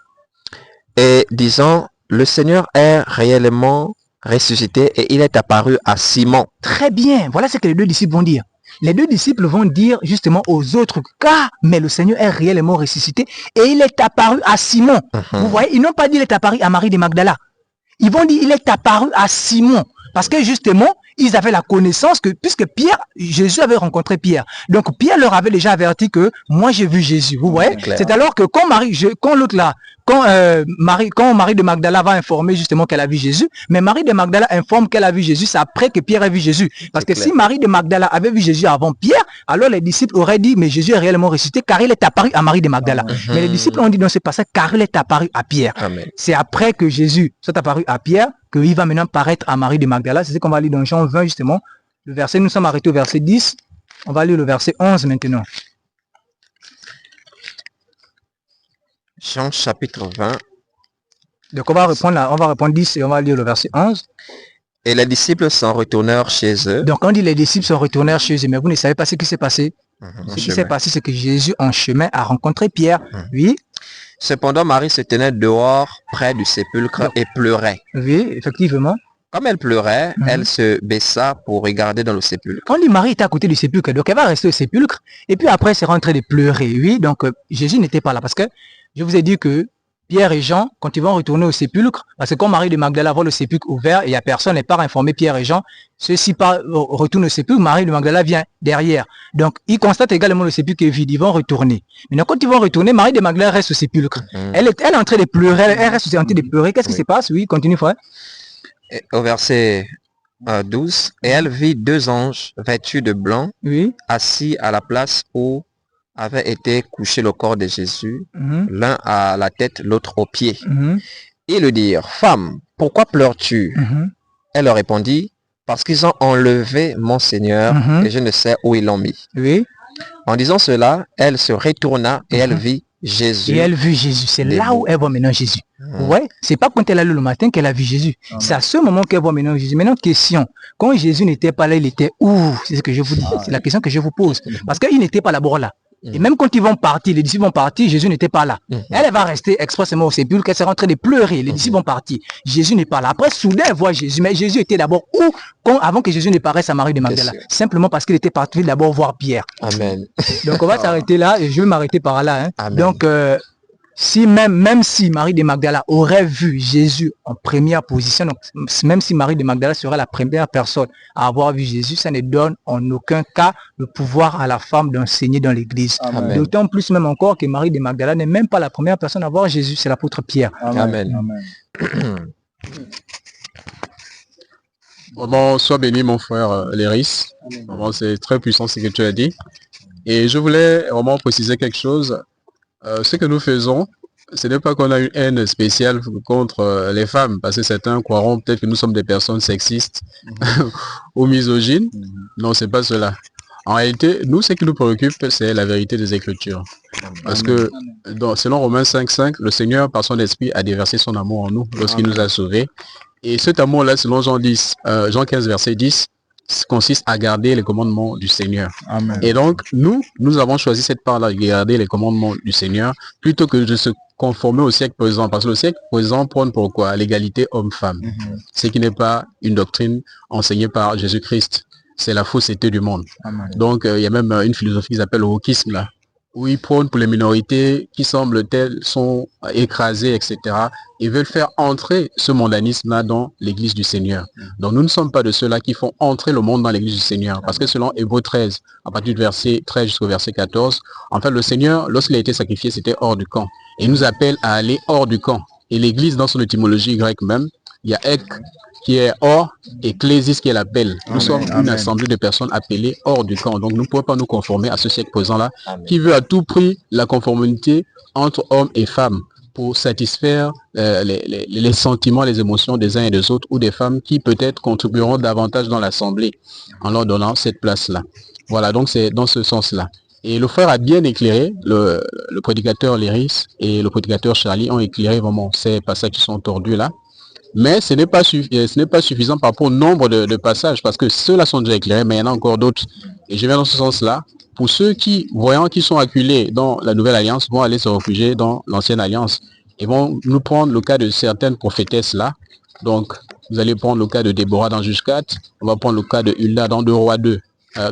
Et disant, le Seigneur est réellement ressuscité et il est apparu à Simon. Très bien. Voilà ce que les deux disciples vont dire. Les deux disciples vont dire justement aux autres cas, mais le Seigneur est réellement ressuscité et il est apparu à Simon. Vous voyez, ils n'ont pas dit il est apparu à Marie de Magdala. Ils vont dire il est apparu à Simon. Parce que justement, ils avaient la connaissance que, puisque Jésus avait rencontré Pierre. Donc Pierre leur avait déjà averti que moi j'ai vu Jésus. Vous voyez? C'est alors que quand l'autre là, quand Marie de Magdala va informer justement qu'elle a vu Jésus, mais Marie de Magdala informe qu'elle a vu Jésus, c'est après que Pierre a vu Jésus. Parce que si Marie de Magdala avait vu Jésus avant Pierre, alors les disciples auraient dit, mais Jésus est réellement ressuscité car il est apparu à Marie de Magdala. Mais les disciples ont dit, non, c'est pas ça, car il est apparu à Pierre. C'est après que Jésus soit apparu à Pierre qu'il va maintenant paraître à Marie de Magdala. C'est ce qu'on va lire dans Jean 20 justement. Le verset, nous sommes arrêtés au verset 10. On va lire le verset 11 maintenant. Jean chapitre 20. Donc on va reprendre 10 et on va lire le verset 11. Et les disciples s'en retournèrent chez eux. Donc on dit les disciples s'en retournèrent chez eux, mais vous ne savez pas ce qui s'est passé. Ce qui s'est passé, c'est que Jésus en chemin a rencontré Pierre. Oui. Cependant, Marie se tenait dehors près du sépulcre et pleurait. Oui, effectivement. Comme elle pleurait, elle se baissa pour regarder dans le sépulcre. On dit Marie était à côté du sépulcre, donc elle va rester au sépulcre. Et puis après, c'est rentré de pleurer. Oui, donc Jésus n'était pas là parce que je vous ai dit que Pierre et Jean, quand ils vont retourner au sépulcre, parce que quand Marie de Magdala voit le sépulcre ouvert, il n'y a personne, n'est pas informé Pierre et Jean, ceux-ci retournent au sépulcre, Marie de Magdala vient derrière. Donc, ils constatent également le sépulcre est vide, ils vont retourner. Maintenant, quand ils vont retourner, Marie de Magdala reste au sépulcre. Elle est en train de pleurer, elle reste en train de pleurer. Qu'est-ce qui se passe? Oui, continue, frère. Et au verset 12, et elle vit 2 anges vêtus de blanc, assis à la place où avait été couché le corps de Jésus, l'un à la tête, l'autre aux pieds. Ils lui dirent, femme, pourquoi pleures-tu? Elle leur répondit, parce qu'ils ont enlevé mon Seigneur et je ne sais où ils l'ont mis. En disant cela, elle se retourna et elle vit Jésus. Et elle vit Jésus. C'est là où elle voit maintenant Jésus. Ouais, c'est pas quand elle allait le matin qu'elle a vu Jésus. C'est à ce moment qu'elle voit maintenant Jésus. Maintenant, question. Quand Jésus n'était pas là, il était où? C'est ce que je vous dis. C'est la question que je vous pose. Parce qu'il n'était pas d'abord là. Et même quand ils vont partir, les disciples vont partir, Jésus n'était pas là. Elle va rester expressément au sépulcre, elle s'est rentrée de pleurer, les disciples vont partir. Jésus n'est pas là. Après, soudain, elle voit Jésus. Mais Jésus était d'abord où avant que Jésus ne paraisse à Marie de Magdala? Simplement parce qu'il était parti d'abord voir Pierre. Amen. Donc on va s'arrêter là, et je vais m'arrêter par là. Donc, même si Marie de Magdala aurait vu Jésus en première position, donc même si Marie de Magdala serait la première personne à avoir vu Jésus, ça ne donne en aucun cas le pouvoir à la femme d'enseigner dans l'église. D'autant plus même encore que Marie de Magdala n'est même pas la première personne à voir Jésus, c'est l'apôtre Pierre. Amen. Bon, sois béni mon frère Léris. Bon, c'est très puissant ce que tu as dit. Et je voulais vraiment préciser quelque chose. Ce que nous faisons, ce n'est pas qu'on a une haine spéciale contre les femmes, parce que certains croiront peut-être que nous sommes des personnes sexistes ou misogynes. Non, c'est pas cela. En réalité, nous, ce qui nous préoccupe, c'est la vérité des Écritures. Parce que, selon Romains 5.5, le Seigneur, par son esprit, a déversé son amour en nous lorsqu'il nous a sauvés. Et cet amour-là, selon Jean 15, verset 10, consiste à garder les commandements du Seigneur. Amen. Et donc, nous avons choisi cette part-là, de garder les commandements du Seigneur, plutôt que de se conformer au siècle présent. Parce que le siècle présent prône pourquoi? L'égalité homme-femme. Ce qui n'est pas une doctrine enseignée par Jésus-Christ. C'est la fausseté du monde. Amen. Donc, il y a même une philosophie qui s'appelle le wokisme, là, où ils prônent pour les minorités qui semblent-elles sont écrasées, etc. Ils veulent faire entrer ce mondanisme-là dans l'église du Seigneur. Donc nous ne sommes pas de ceux-là qui font entrer le monde dans l'église du Seigneur. Parce que selon Hébreux 13, à partir du verset 13 jusqu'au verset 14, en fait le Seigneur, lorsqu'il a été sacrifié, c'était hors du camp. Et il nous appelle à aller hors du camp. Et l'église, dans son étymologie grecque même, il y a ek qui est hors et clésis qui est l'appel. Nous sommes une assemblée de personnes appelées hors du camp. Donc nous ne pouvons pas nous conformer à ce siècle présent-là qui veut à tout prix la conformité entre hommes et femmes pour satisfaire les sentiments, les émotions des uns et des autres ou des femmes qui peut-être contribueront davantage dans l'assemblée en leur donnant cette place-là. Voilà, donc c'est dans ce sens-là. Et le frère a bien éclairé, le prédicateur Léris et le prédicateur Charlie ont éclairé vraiment ces passages qui sont tordus là. Mais ce n'est pas suffisant par rapport au nombre de passages, parce que ceux-là sont déjà éclairés, mais il y en a encore d'autres. Et je viens dans ce sens-là, pour ceux qui, voyant qu'ils sont acculés dans la nouvelle alliance, vont aller se réfugier dans l'ancienne alliance. Et vont nous prendre le cas de certaines prophétesses-là. Donc, vous allez prendre le cas de Déborah dans Juge 4, on va prendre le cas de Hulda dans 2 Rois 2.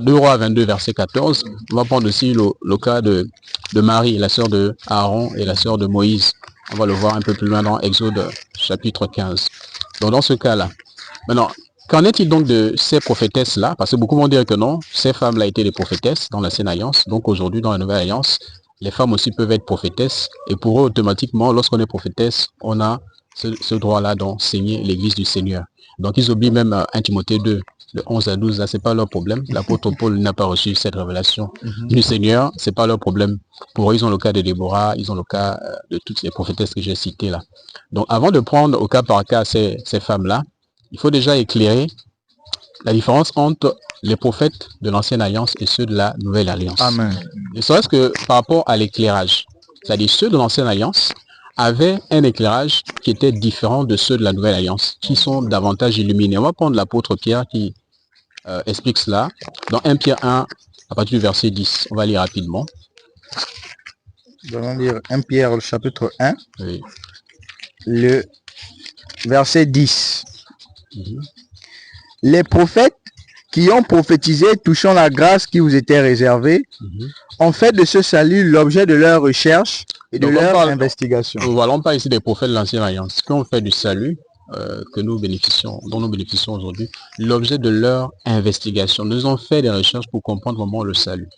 2 Rois 22, verset 14. On va prendre aussi le cas de Marie, la sœur de Aaron et la sœur de Moïse. On va le voir un peu plus loin dans Exode chapitre 15. Donc dans ce cas-là. Maintenant, qu'en est-il donc de ces prophétesses-là? Parce que beaucoup vont dire que non, ces femmes-là étaient des prophétesses dans l'ancienne alliance. Donc aujourd'hui, dans la nouvelle alliance, les femmes aussi peuvent être prophétesses. Et pour eux, automatiquement, lorsqu'on est prophétesse, on a ce droit-là d'enseigner l'église du Seigneur. Donc, ils oublient même 1 Timothée 2, de 11 à 12, là, c'est pas leur problème. L'apôtre Paul n'a pas reçu cette révélation du Seigneur, c'est pas leur problème. Pour eux, ils ont le cas de Déborah, ils ont le cas de toutes les prophétesses que j'ai citées là. Donc, avant de prendre au cas par cas ces femmes-là, il faut déjà éclairer la différence entre les prophètes de l'Ancienne Alliance et ceux de la Nouvelle Alliance. Amen. Ne serait-ce que par rapport à l'éclairage. C'est-à-dire ceux de l'Ancienne Alliance avaient un éclairage qui était différent de ceux de la Nouvelle Alliance, qui sont davantage illuminés. On va prendre l'apôtre Pierre qui explique cela dans 1 Pierre 1, à partir du verset 10. On va lire rapidement. Nous allons lire 1 Pierre, le chapitre 1, Oui. le verset 10. Les prophètes qui ont prophétisé touchant la grâce qui vous était réservée, ont fait de ce salut l'objet de leur recherche et de leur investigation. Voilà, on parle ici des prophètes de l'Ancienne Alliance qui ont fait du salut dont nous bénéficions aujourd'hui, l'objet de leur investigation. Nous ont fait des recherches pour comprendre vraiment le salut.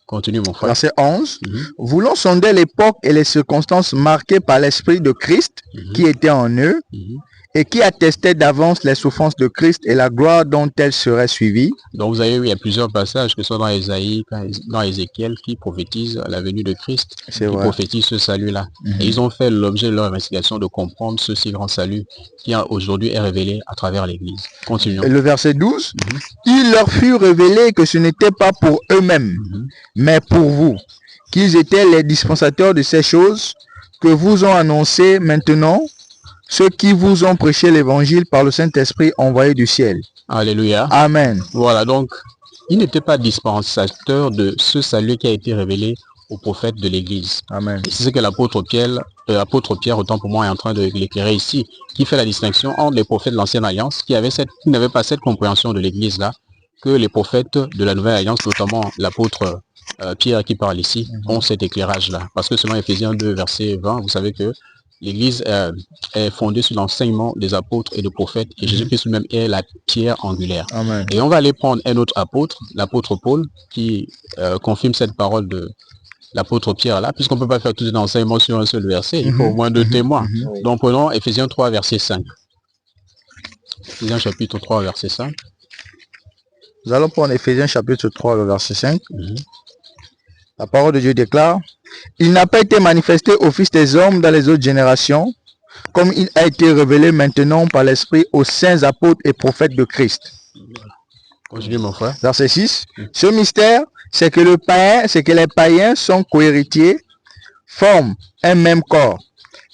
Continue mon frère. Verset 11. Voulant sonder l'époque et les circonstances marquées par l'Esprit de Christ qui était en eux, et qui attestait d'avance les souffrances de Christ et la gloire dont elles seraient suivies. Donc vous avez vu, il y a plusieurs passages, que ce soit dans Ésaïe, dans Ézéchiel, qui prophétisent la venue de Christ, qui prophétisent ce salut-là. Et ils ont fait l'objet de leur investigation de comprendre ce si grand salut qui aujourd'hui est révélé à travers l'Église. Continuons. Et le verset 12. Il leur fut révélé que ce n'était pas pour eux-mêmes, mais pour vous, qu'ils étaient les dispensateurs de ces choses que vous ont annoncées maintenant, ceux qui vous ont prêché l'évangile par le Saint-Esprit envoyé du ciel. Alléluia. Amen. Voilà, donc, ils n'étaient pas dispensateurs de ce salut qui a été révélé aux prophètes de l'Église. Amen. Et c'est ce que l'apôtre Pierre, autant pour moi, est en train de l'éclairer ici, qui fait la distinction entre les prophètes de l'Ancienne Alliance, qui n'avaient pas cette compréhension de l'Église là, que les prophètes de la Nouvelle Alliance, notamment l'apôtre Pierre qui parle ici, ont cet éclairage là. Parce que selon Éphésiens 2, verset 20, vous savez que l'Église est fondée sur l'enseignement des apôtres et des prophètes, et Jésus-Christ lui-même est la pierre angulaire. Amen. Et on va aller prendre un autre apôtre, l'apôtre Paul, qui confirme cette parole de l'apôtre Pierre là, puisqu'on ne peut pas faire tout un enseignement sur un seul verset, il faut au moins deux témoins. Donc prenons Éphésiens 3, verset 5. Éphésiens chapitre 3, verset 5. Nous allons prendre Éphésiens chapitre 3, le verset 5. La parole de Dieu déclare: il n'a pas été manifesté au Fils des hommes dans les autres générations, comme il a été révélé maintenant par l'Esprit aux saints apôtres et prophètes de Christ. Continue mon frère. Verset 6. Ce mystère, c'est que les païens sont cohéritiers, forment un même corps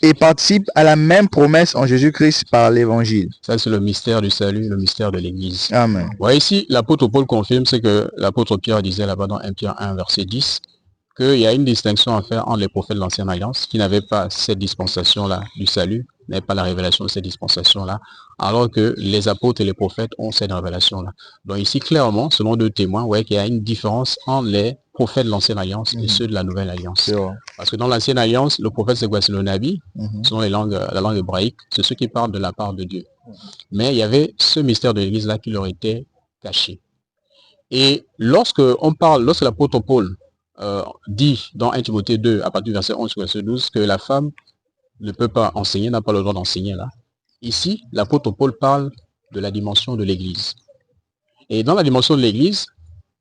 et participent à la même promesse en Jésus-Christ par l'évangile. Ça, c'est le mystère du salut, le mystère de l'Église. Amen. Ouais, ici, l'apôtre Paul confirme ce que l'apôtre Pierre disait là-bas dans 1 Pierre 1, verset 10, qu'il y a une distinction à faire entre les prophètes de l'Ancienne Alliance qui n'avaient pas cette dispensation-là du salut, n'avaient pas la révélation de cette dispensation-là, alors que les apôtres et les prophètes ont cette révélation-là. Donc ici, clairement, selon deux témoins, ouais, qu'il y a une différence entre les prophètes de l'Ancienne Alliance et ceux de la Nouvelle Alliance. Parce que dans l'Ancienne Alliance, le prophète, c'est quoi? C'est le Nabi, selon la langue hébraïque, c'est ceux qui parlent de la part de Dieu. Mais il y avait ce mystère de l'Église-là qui leur était caché. Et lorsque l'apôtre Paul dit dans 1 Timothée 2, à partir du verset 11 verset 12, que la femme ne peut pas enseigner, n'a pas le droit d'enseigner là. Ici, l'apôtre Paul parle de la dimension de l'Église. Et dans la dimension de l'Église,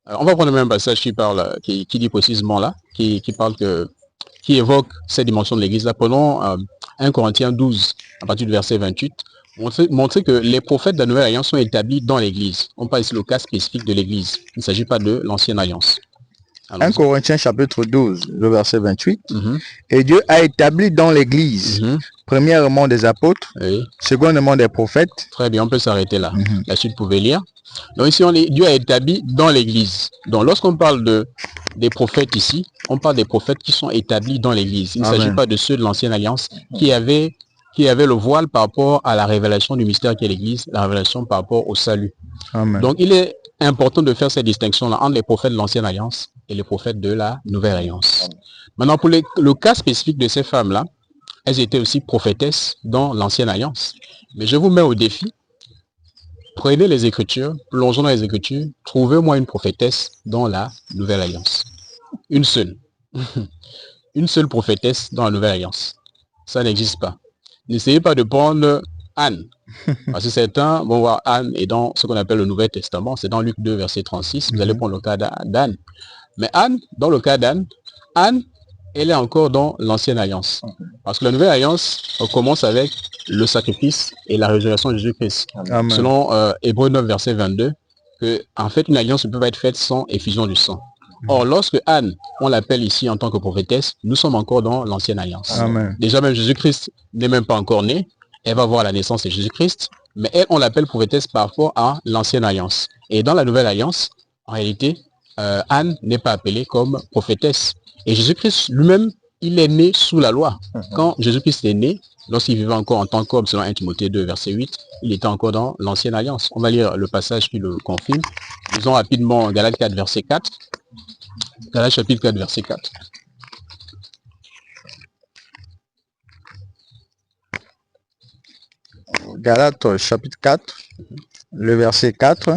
on va prendre le même passage qui dit précisément là, qui évoque cette dimension de l'Église là. Prenons 1 Corinthiens 12, à partir du verset 28, montrer que les prophètes de la Nouvelle Alliance sont établis dans l'Église. On parle ici le cas spécifique de l'Église. Il ne s'agit pas de l'Ancienne Alliance. 1 Corinthiens chapitre 12, le verset 28. Et Dieu a établi dans l'Église, premièrement des apôtres, secondement des prophètes. Très bien, on peut s'arrêter là. La suite, vous pouvez lire. Donc ici, Dieu a établi dans l'Église. Donc lorsqu'on parle des prophètes ici, on parle des prophètes qui sont établis dans l'Église. Il ne s'agit pas de ceux de l'Ancienne Alliance qui avaient le voile par rapport à la révélation du mystère qui est l'Église, la révélation par rapport au salut. Amen. Donc il est important de faire cette distinction-là entre les prophètes de l'Ancienne Alliance et les prophètes de la Nouvelle Alliance. Maintenant, pour le cas spécifique de ces femmes-là, elles étaient aussi prophétesses dans l'Ancienne Alliance. Mais je vous mets au défi, prenez les Écritures, plongeons dans les Écritures, trouvez-moi une prophétesse dans la Nouvelle Alliance. Une seule. Une seule prophétesse dans la Nouvelle Alliance. Ça n'existe pas. N'essayez pas de prendre Anne. Parce que certains vont voir Anne et dans ce qu'on appelle le Nouveau Testament, c'est dans Luc 2, verset 36, vous allez prendre le cas d'Anne. Mais Anne, dans le cas d'Anne, Anne, elle est encore dans l'Ancienne Alliance. Parce que la Nouvelle Alliance commence avec le sacrifice et la résurrection de Jésus-Christ. Selon Hébreux 9, verset 22, que en fait, une alliance ne peut pas être faite sans effusion du sang. Or, lorsque Anne, on l'appelle ici en tant que prophétesse, nous sommes encore dans l'Ancienne Alliance. Amen. Déjà même Jésus-Christ n'est même pas encore né. Elle va voir la naissance de Jésus-Christ. Mais elle, on l'appelle prophétesse par rapport à l'Ancienne Alliance. Et dans la Nouvelle Alliance, en réalité, Anne n'est pas appelée comme prophétesse. Et Jésus-Christ lui-même, il est né sous la loi. Quand Jésus-Christ est né, lorsqu'il vivait encore en tant qu'homme, selon 1 Timothée 2, verset 8, il était encore dans l'Ancienne Alliance. On va lire le passage qui le confirme. Lisons rapidement Galates 4, verset 4. Galates chapitre 4, verset 4. Galates chapitre 4, le verset 4.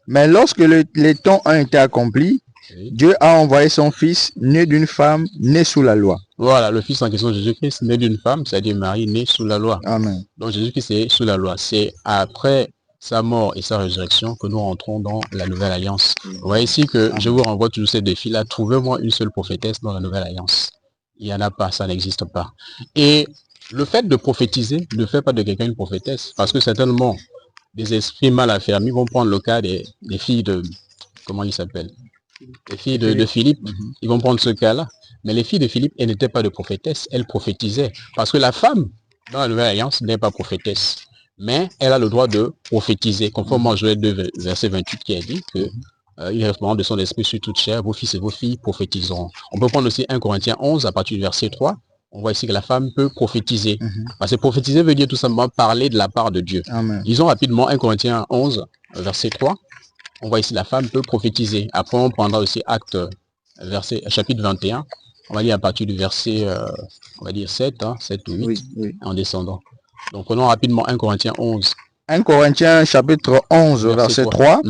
Mais lorsque les temps ont été accomplis, Dieu a envoyé son Fils, né d'une femme, né sous la loi. Voilà, le Fils en question, Jésus-Christ, né d'une femme, c'est-à-dire Marie, né sous la loi. Amen. Donc Jésus-Christ est sous la loi. C'est après sa mort et sa résurrection que nous rentrons dans la Nouvelle Alliance. Vous voyez ici que je vous renvoie toujours ces défis-là. Trouvez-moi une seule prophétesse dans la Nouvelle Alliance. Il n'y en a pas, ça n'existe pas. Et le fait de prophétiser ne fait pas de quelqu'un une prophétesse, parce que certainement des esprits mal affermis vont prendre le cas des filles de... Comment il s'appelle? Les filles de Philippe, ils vont prendre ce cas-là. Mais les filles de Philippe, elles n'étaient pas de prophétesses, elles prophétisaient. Parce que la femme, dans la Nouvelle Alliance, n'est pas prophétesse. Mais elle a le droit de prophétiser, conformément à Joël 2, verset 28, qui a dit que il répond de son esprit sur toute chair, vos fils et vos filles prophétiseront. On peut prendre aussi 1 Corinthiens 11, à partir du verset 3. On voit ici que la femme peut prophétiser. Parce que prophétiser veut dire tout simplement parler de la part de Dieu. Amen. Lisons rapidement 1 Corinthiens 11, verset 3. On voit ici la femme peut prophétiser. Après, on prendra aussi Acte, chapitre 21. On va lire à partir du verset, on va dire 7, 7 ou 8, en descendant. Donc, prenons rapidement 1 Corinthiens 11. 1 Corinthiens chapitre 11, verset 3.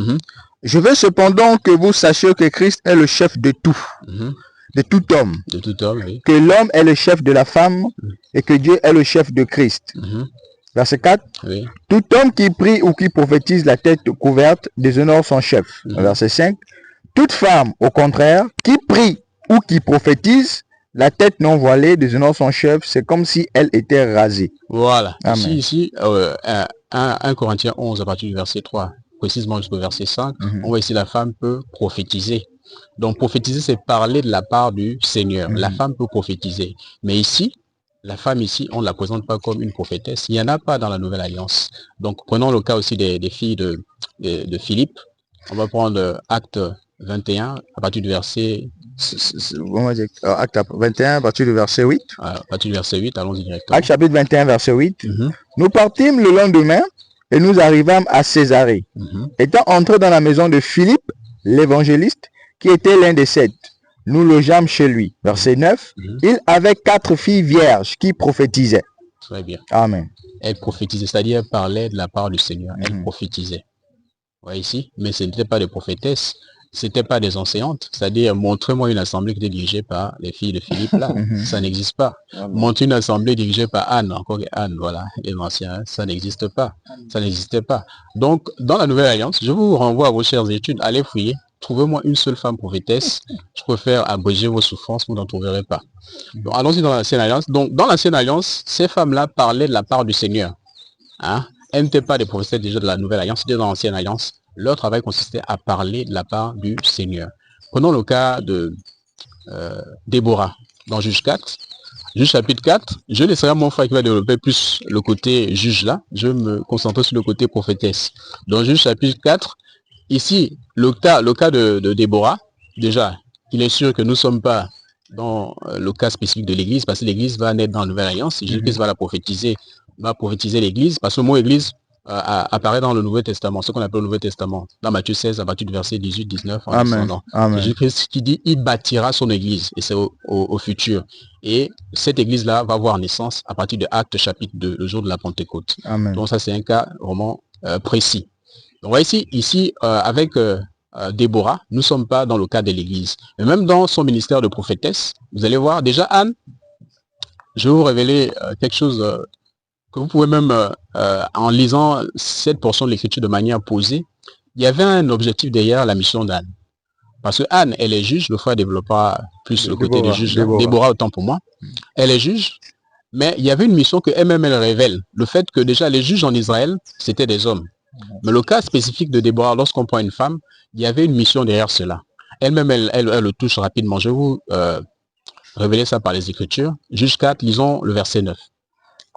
Je veux cependant que vous sachiez que Christ est le chef de tout, de tout homme. De tout homme, oui. Que l'homme est le chef de la femme et que Dieu est le chef de Christ. Verset 4. Oui. Tout homme qui prie ou qui prophétise la tête couverte déshonore son chef. Verset 5. Toute femme, au contraire, qui prie ou qui prophétise la tête non voilée déshonore son chef. C'est comme si elle était rasée. Voilà. Amen. Ici 1 Corinthiens 11, à partir du verset 3, précisément jusqu'au verset 5, on voit ici la femme peut prophétiser. Donc prophétiser, c'est parler de la part du Seigneur. La femme peut prophétiser. Mais ici, la femme ici, on ne la présente pas comme une prophétesse. Il n'y en a pas dans la Nouvelle Alliance. Donc prenons le cas aussi des filles de Philippe. On va prendre Acte 21 à partir du verset... Acte 21 à partir du verset 8. À partir du verset 8, allons-y directement. Acte chapitre 21, verset 8. Nous partîmes le lendemain et nous arrivâmes à Césarée. Étant entrés dans la maison de Philippe, l'évangéliste, qui était l'un des 7, nous logeâmes chez lui. Verset 9. Il avait 4 filles vierges qui prophétisaient. Très bien. Amen. Elle prophétisait, c'est-à-dire elle parlait de la part du Seigneur. Elle prophétisait. Vous voyez ici? Mais ce n'était pas des prophétesses, ce n'était pas des enseignantes. C'est-à-dire, montrez-moi une assemblée qui était dirigée par les filles de Philippe là. Ça n'existe pas. Montrez une assemblée dirigée par Anne, encore Anne, voilà, les anciens, ça n'existe pas. Ça n'existait pas. Donc, dans la Nouvelle Alliance, je vous renvoie à vos chères études, allez fouiller. Trouvez-moi une seule femme prophétesse. Je préfère abréger vos souffrances, vous n'en trouverez pas. Donc, allons-y dans l'Ancienne Alliance. Donc, dans l'Ancienne Alliance, ces femmes-là parlaient de la part du Seigneur. Elles n'étaient pas des prophétesses déjà de la Nouvelle Alliance, c'était dans l'Ancienne Alliance. Leur travail consistait à parler de la part du Seigneur. Prenons le cas de Déborah, dans Juge 4. Juge chapitre 4, je laisserai à mon frère qui va développer plus le côté juge là. Je me concentrer sur le côté prophétesse. Dans Juge chapitre 4, ici, le cas de Déborah, déjà, il est sûr que nous ne sommes pas dans le cas spécifique de l'Église, parce que l'Église va naître dans la Nouvelle Alliance, et Jésus-Christ va prophétiser l'Église, parce que le mot Église apparaît dans le Nouveau Testament, ce qu'on appelle le Nouveau Testament, dans Matthieu 16, à partir du verset 18-19, en descendant. Jésus-Christ qui dit, il bâtira son Église, et c'est au futur. Et cette Église-là va avoir naissance à partir de Actes chapitre 2, le jour de la Pentecôte. Amen. Donc ça, c'est un cas vraiment précis. Donc, on voit ici avec Déborah, nous ne sommes pas dans le cas de l'Église. Mais même dans son ministère de prophétesse, vous allez voir, déjà Anne, je vais vous révéler quelque chose que vous pouvez même, en lisant cette portion de l'Écriture de manière posée, il y avait un objectif derrière la mission d'Anne. Parce que Anne, elle est juge, le frère développera plus le côté de juge, Déborah autant pour moi. Elle est juge, mais il y avait une mission que elle-même, elle révèle. Le fait que déjà les juges en Israël, c'était des hommes. Mais le cas spécifique de Déborah, lorsqu'on prend une femme, il y avait une mission derrière cela. Elle-même, elle le touche rapidement. Je vais vous révéler ça par les Écritures. Juge 4, lisons le verset 9.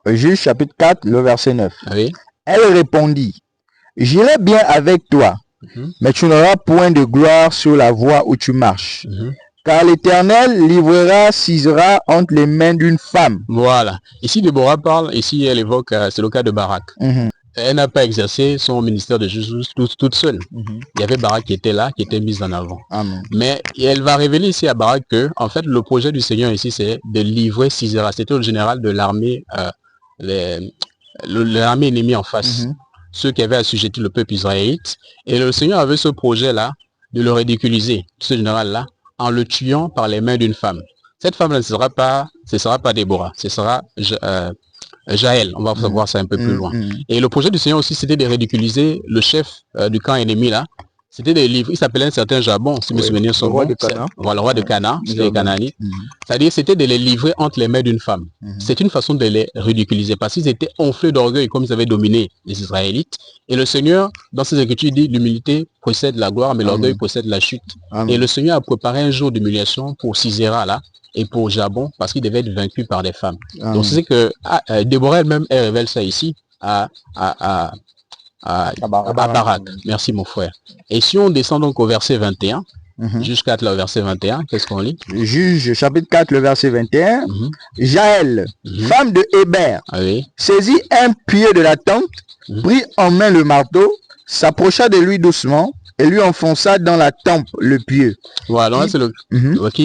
Juge chapitre 4, le verset 9. Oui. Elle répondit, j'irai bien avec toi, mais tu n'auras point de gloire sur la voie où tu marches. Car l'Éternel livrera Sisera entre les mains d'une femme. Voilà. Ici, Déborah parle, ici, elle évoque, c'est le cas de Barak. Elle n'a pas exercé son ministère de juge toute seule. Il y avait Barak qui était là, qui était mise en avant. Amen. Mais elle va révéler ici à Barak que, en fait, le projet du Seigneur ici, c'est de livrer Sisera. C'était le général de l'armée, l'armée ennemie en face. Ceux qui avaient assujetti le peuple israélite. Et le Seigneur avait ce projet-là de le ridiculiser, ce général-là, en le tuant par les mains d'une femme. Cette femme-là, ce ne sera pas Déborah, ce sera Jaël. On va voir ça un peu plus loin. Et le projet du Seigneur aussi, c'était de ridiculiser le chef du camp ennemi là. C'était des livres. Il s'appelait un certain Jabon, si mes souvenirs sont bons. Voilà, le roi de Cana, c'était les Canaanites. C'est-à-dire, c'était de les livrer entre les mains d'une femme. C'est une façon de les ridiculiser parce qu'ils étaient enflés d'orgueil comme ils avaient dominé les Israélites. Et le Seigneur, dans ses Écritures, dit l'humilité précède la gloire, mais l'orgueil précède la chute. Et le Seigneur a préparé un jour d'humiliation pour Sisera là et pour Jabon parce qu'il devait être vaincu par des femmes. Donc c'est que Déborah elle-même, elle révèle ça ici à Barak. Merci mon frère. Et si on descend donc au verset 21, jusqu'à le verset 21, qu'est-ce qu'on lit? Juge chapitre 4, le verset 21. Jaël, femme de Héber, saisit un pied de la tente, prit en main le marteau, s'approcha de lui doucement et lui enfonça dans la tempe le pied. Voilà, c'est le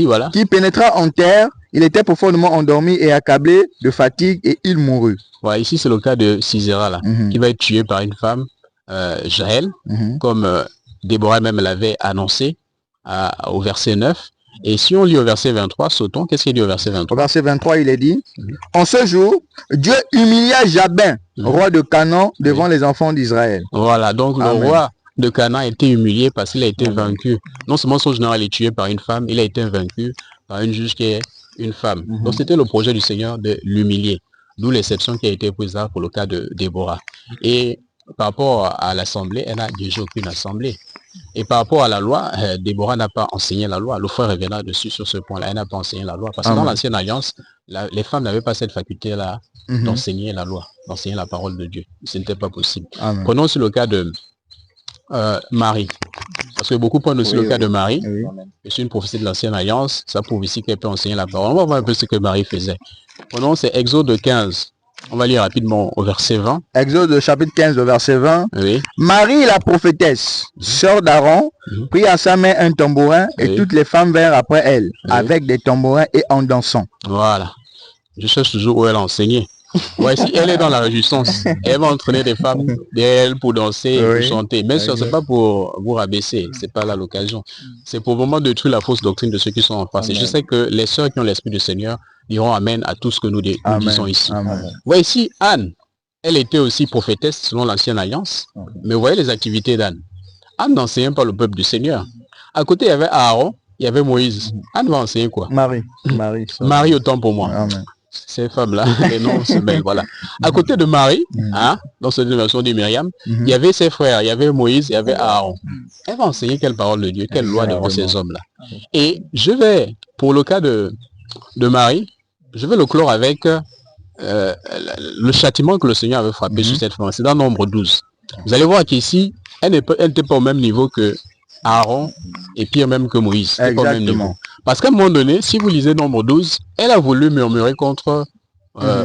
voilà. Qui pénétra en terre. Il était profondément endormi et accablé de fatigue et il mourut. Voilà, ici c'est le cas de Sisera là, qui va être tué par une femme, Jaël, comme Déborah même l'avait annoncé au verset 9. Et si on lit au verset 23, sautons, qu'est-ce qu'il dit au verset 23? Au verset 23, il est dit, en ce jour, Dieu humilia Jabin, roi de Canaan, devant les enfants d'Israël. Voilà, donc le roi de Canaan a été humilié parce qu'il a été vaincu. Non seulement son général est tué par une femme, il a été vaincu par une juge qui est une femme. Donc c'était le projet du Seigneur de l'humilier. D'où l'exception qui a été prise là pour le cas de Déborah. Et par rapport à l'assemblée, elle n'a déjà aucune assemblée. Et par rapport à la loi, Déborah n'a pas enseigné la loi. Le frère reviendra dessus sur ce point-là. Elle n'a pas enseigné la loi. Parce que dans l'ancienne alliance, les femmes n'avaient pas cette faculté-là d'enseigner la loi, d'enseigner la parole de Dieu. Ce n'était pas possible. Prenons sur le cas de Marie. Parce que beaucoup prennent aussi le cas de Marie. Je suis une prophétie de l'ancienne alliance. Ça prouve ici qu'elle peut enseigner la parole. On va voir un peu ce que Marie faisait. Prenons, c'est Exode 15. On va lire rapidement au verset 20. Exode chapitre 15, au verset 20. Marie, la prophétesse, sœur d'Aaron, prit à sa main un tambourin et toutes les femmes vinrent après elle, avec des tambourins et en dansant. Voilà. Je cherche toujours où elle a enseigné. Voici, elle est dans la réjouissance. Elle va entraîner des femmes derrière elle pour danser, pour chanter. Mais ce n'est pas pour vous rabaisser, c'est pas là l'occasion. C'est pour vraiment détruire la fausse doctrine de ceux qui sont en face. Et je sais que les sœurs qui ont l'esprit du Seigneur diront amen à tout ce que nous disons ici. Voici Anne, elle était aussi prophétesse selon l'ancienne alliance. Mais vous voyez les activités d'Anne. Anne n'enseignait pas le peuple du Seigneur. À côté, il y avait Aaron, il y avait Moïse. Anne va enseigner quoi? Marie autant pour moi. Amen. Ces femmes-là, les noms se mêlent, voilà. À côté de Marie, dans cette version de Myriam, il y avait ses frères, il y avait Moïse, il y avait Aaron. Elle va enseigner quelle parole de Dieu, quelle loi devant ces hommes-là. Et je vais, pour le cas de Marie, je vais le clore avec le châtiment que le Seigneur avait frappé sur cette femme. C'est dans Nombre 12. Vous allez voir qu'ici, elle n'était pas au même niveau que Aaron et pire même que Moïse. Pas au même niveau. Parce qu'à un moment donné, si vous lisez Nombre 12, elle a voulu murmurer contre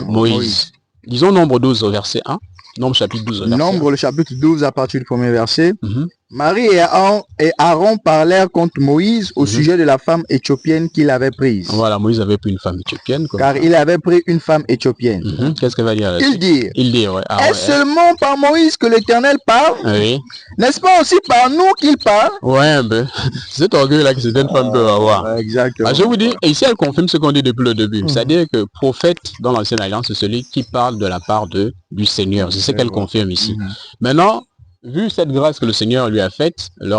Moïse. Disons Nombre 12 au verset 1. Nombre chapitre 12 au verset 1. Nombre le chapitre 12 à partir du premier verset. Marie et Aaron parlèrent contre Moïse au sujet de la femme éthiopienne qu'il avait prise. Voilà, Moïse avait pris une femme éthiopienne. Car il avait pris une femme éthiopienne. Qu'est-ce qu'elle va dire là? Il dit, ouais. Est-ce seulement par Moïse que l'Éternel parle? Oui. N'est-ce pas aussi par nous qu'il parle? Ouais, un peu. C'est cet orgueil-là que certaines femmes peuvent avoir. Exactement. Je vous dis, et ici elle confirme ce qu'on dit depuis le début. C'est-à-dire que prophète dans l'Ancienne Alliance, c'est celui qui parle de la part du Seigneur. C'est ce qu'elle confirme ici. Maintenant, vu cette grâce que le Seigneur leur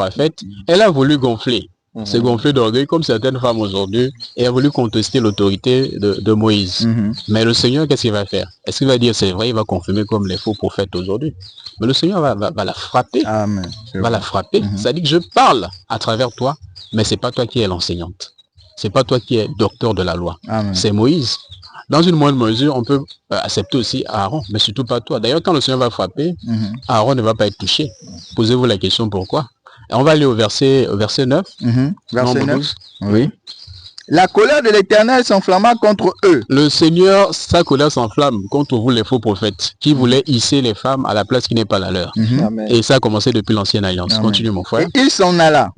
a faite, elle a voulu gonfler. C'est gonflé d'orgueil comme certaines femmes aujourd'hui et a voulu contester l'autorité de Moïse. Mais le Seigneur, qu'est-ce qu'il va faire? Est-ce qu'il va dire c'est vrai, il va confirmer comme les faux prophètes aujourd'hui? Mais le Seigneur va la frapper. Amen. Va la frapper. Ça dit que je parle à travers toi, mais c'est pas toi qui es l'enseignante. C'est pas toi qui es docteur de la loi. C'est Moïse. Dans une moindre mesure, on peut accepter aussi Aaron, mais surtout pas toi. D'ailleurs, quand le Seigneur va frapper, Aaron ne va pas être touché. Posez-vous la question pourquoi. Et on va aller au verset 9. Verset 9. Oui. La colère de l'Éternel s'enflamma contre eux. Le Seigneur, sa colère s'enflamme contre vous les faux prophètes, qui voulaient hisser les femmes à la place qui n'est pas la leur. Et ça a commencé depuis l'Ancienne Alliance. Continue mon frère. Et il s'en alla.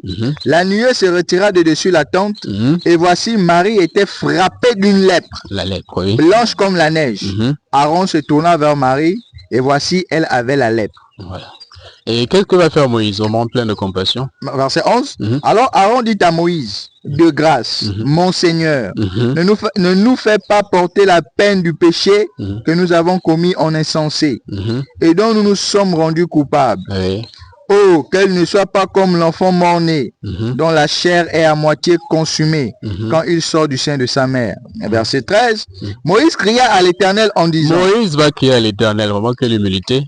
La nuée se retira de dessus la tente. Et voici Marie était frappée d'une lèpre. La lèpre, oui. Blanche comme la neige. Aaron se tourna vers Marie. Et voici, elle avait la lèpre. Voilà. Et qu'est-ce que va faire Moïse au monde plein de compassion? Verset 11. Alors Aaron dit à Moïse, de grâce, mon Seigneur, ne nous fais pas porter la peine du péché que nous avons commis en insensé et dont nous nous sommes rendus coupables. Oh, qu'elle ne soit pas comme l'enfant mort-né, dont la chair est à moitié consumée quand il sort du sein de sa mère. Et verset 13, Moïse cria à l'Éternel en disant... Moïse va crier à l'Éternel, vraiment quelle humilité.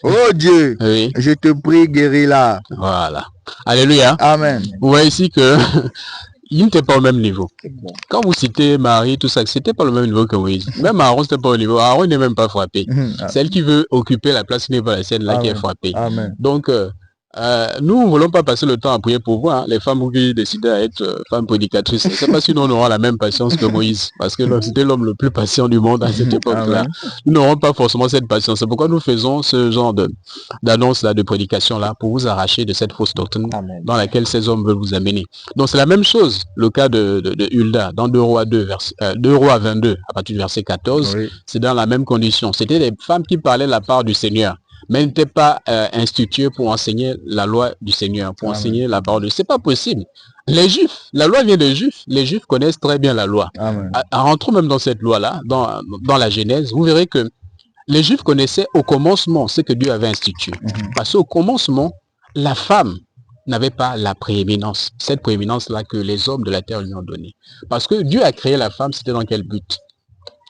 Oh Dieu, je te prie, guéris-la. Voilà. Alléluia. Amen. Vous voyez ici que... il n'était pas au même niveau. Quand vous citez Marie, tout ça, c'était pas le même niveau que Moïse. Même Aaron, c'était pas au niveau. Aaron n'est même pas frappé. Celle qui veut occuper la place qui n'est pas la sienne, là, qui est frappée. Donc, nous ne voulons pas passer le temps à prier pour vous, hein, les femmes qui décident à être femmes prédicatrices. C'est pas si nous aurons la même patience que Moïse, parce que c'était l'homme le plus patient du monde à cette époque-là. Nous n'aurons pas forcément cette patience. C'est pourquoi nous faisons ce genre d'annonce-là, de prédication-là, pour vous arracher de cette fausse doctrine dans laquelle ces hommes veulent vous amener. Donc c'est la même chose, le cas de Hulda, dans 2 Rois 22, à partir du verset 14, c'est dans la même condition. C'était des femmes qui parlaient la part du Seigneur, mais n'était pas institué pour enseigner la loi du Seigneur, pour enseigner la parole de Dieu. C'est pas possible. Les Juifs, la loi vient des Juifs. Les Juifs connaissent très bien la loi. Rentrons même dans cette loi-là, dans la Genèse, vous verrez que les Juifs connaissaient au commencement ce que Dieu avait institué. Parce qu'au commencement, la femme n'avait pas la prééminence, cette prééminence-là que les hommes de la terre lui ont donnée. Parce que Dieu a créé la femme, c'était dans quel but?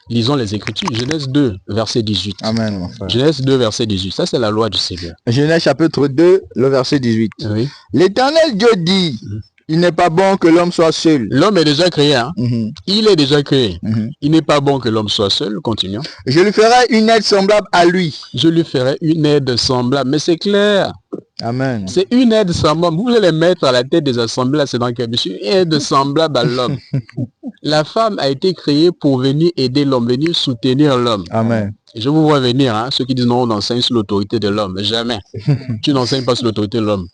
Lisons les Écritures. Genèse 2, verset 18. Amen, mon frère. Genèse 2, verset 18. Ça, c'est la loi du Seigneur. Genèse chapitre 2, le verset 18. Oui. L'Éternel Dieu dit, il n'est pas bon que l'homme soit seul. L'homme est déjà créé. Hein? Il est déjà créé. Il n'est pas bon que l'homme soit seul. Continuons. Je lui ferai une aide semblable à lui. Je lui ferai une aide semblable. Mais c'est clair. Amen. C'est une aide semblable. Vous voulez les mettre à la tête des assemblées, c'est dans quel but? Une aide semblable à l'homme. La femme a été créée pour venir aider l'homme, venir soutenir l'homme. Amen. Je vous vois venir, hein, ceux qui disent non, on enseigne sous l'autorité de l'homme. Jamais. Tu n'enseignes pas sous l'autorité de l'homme.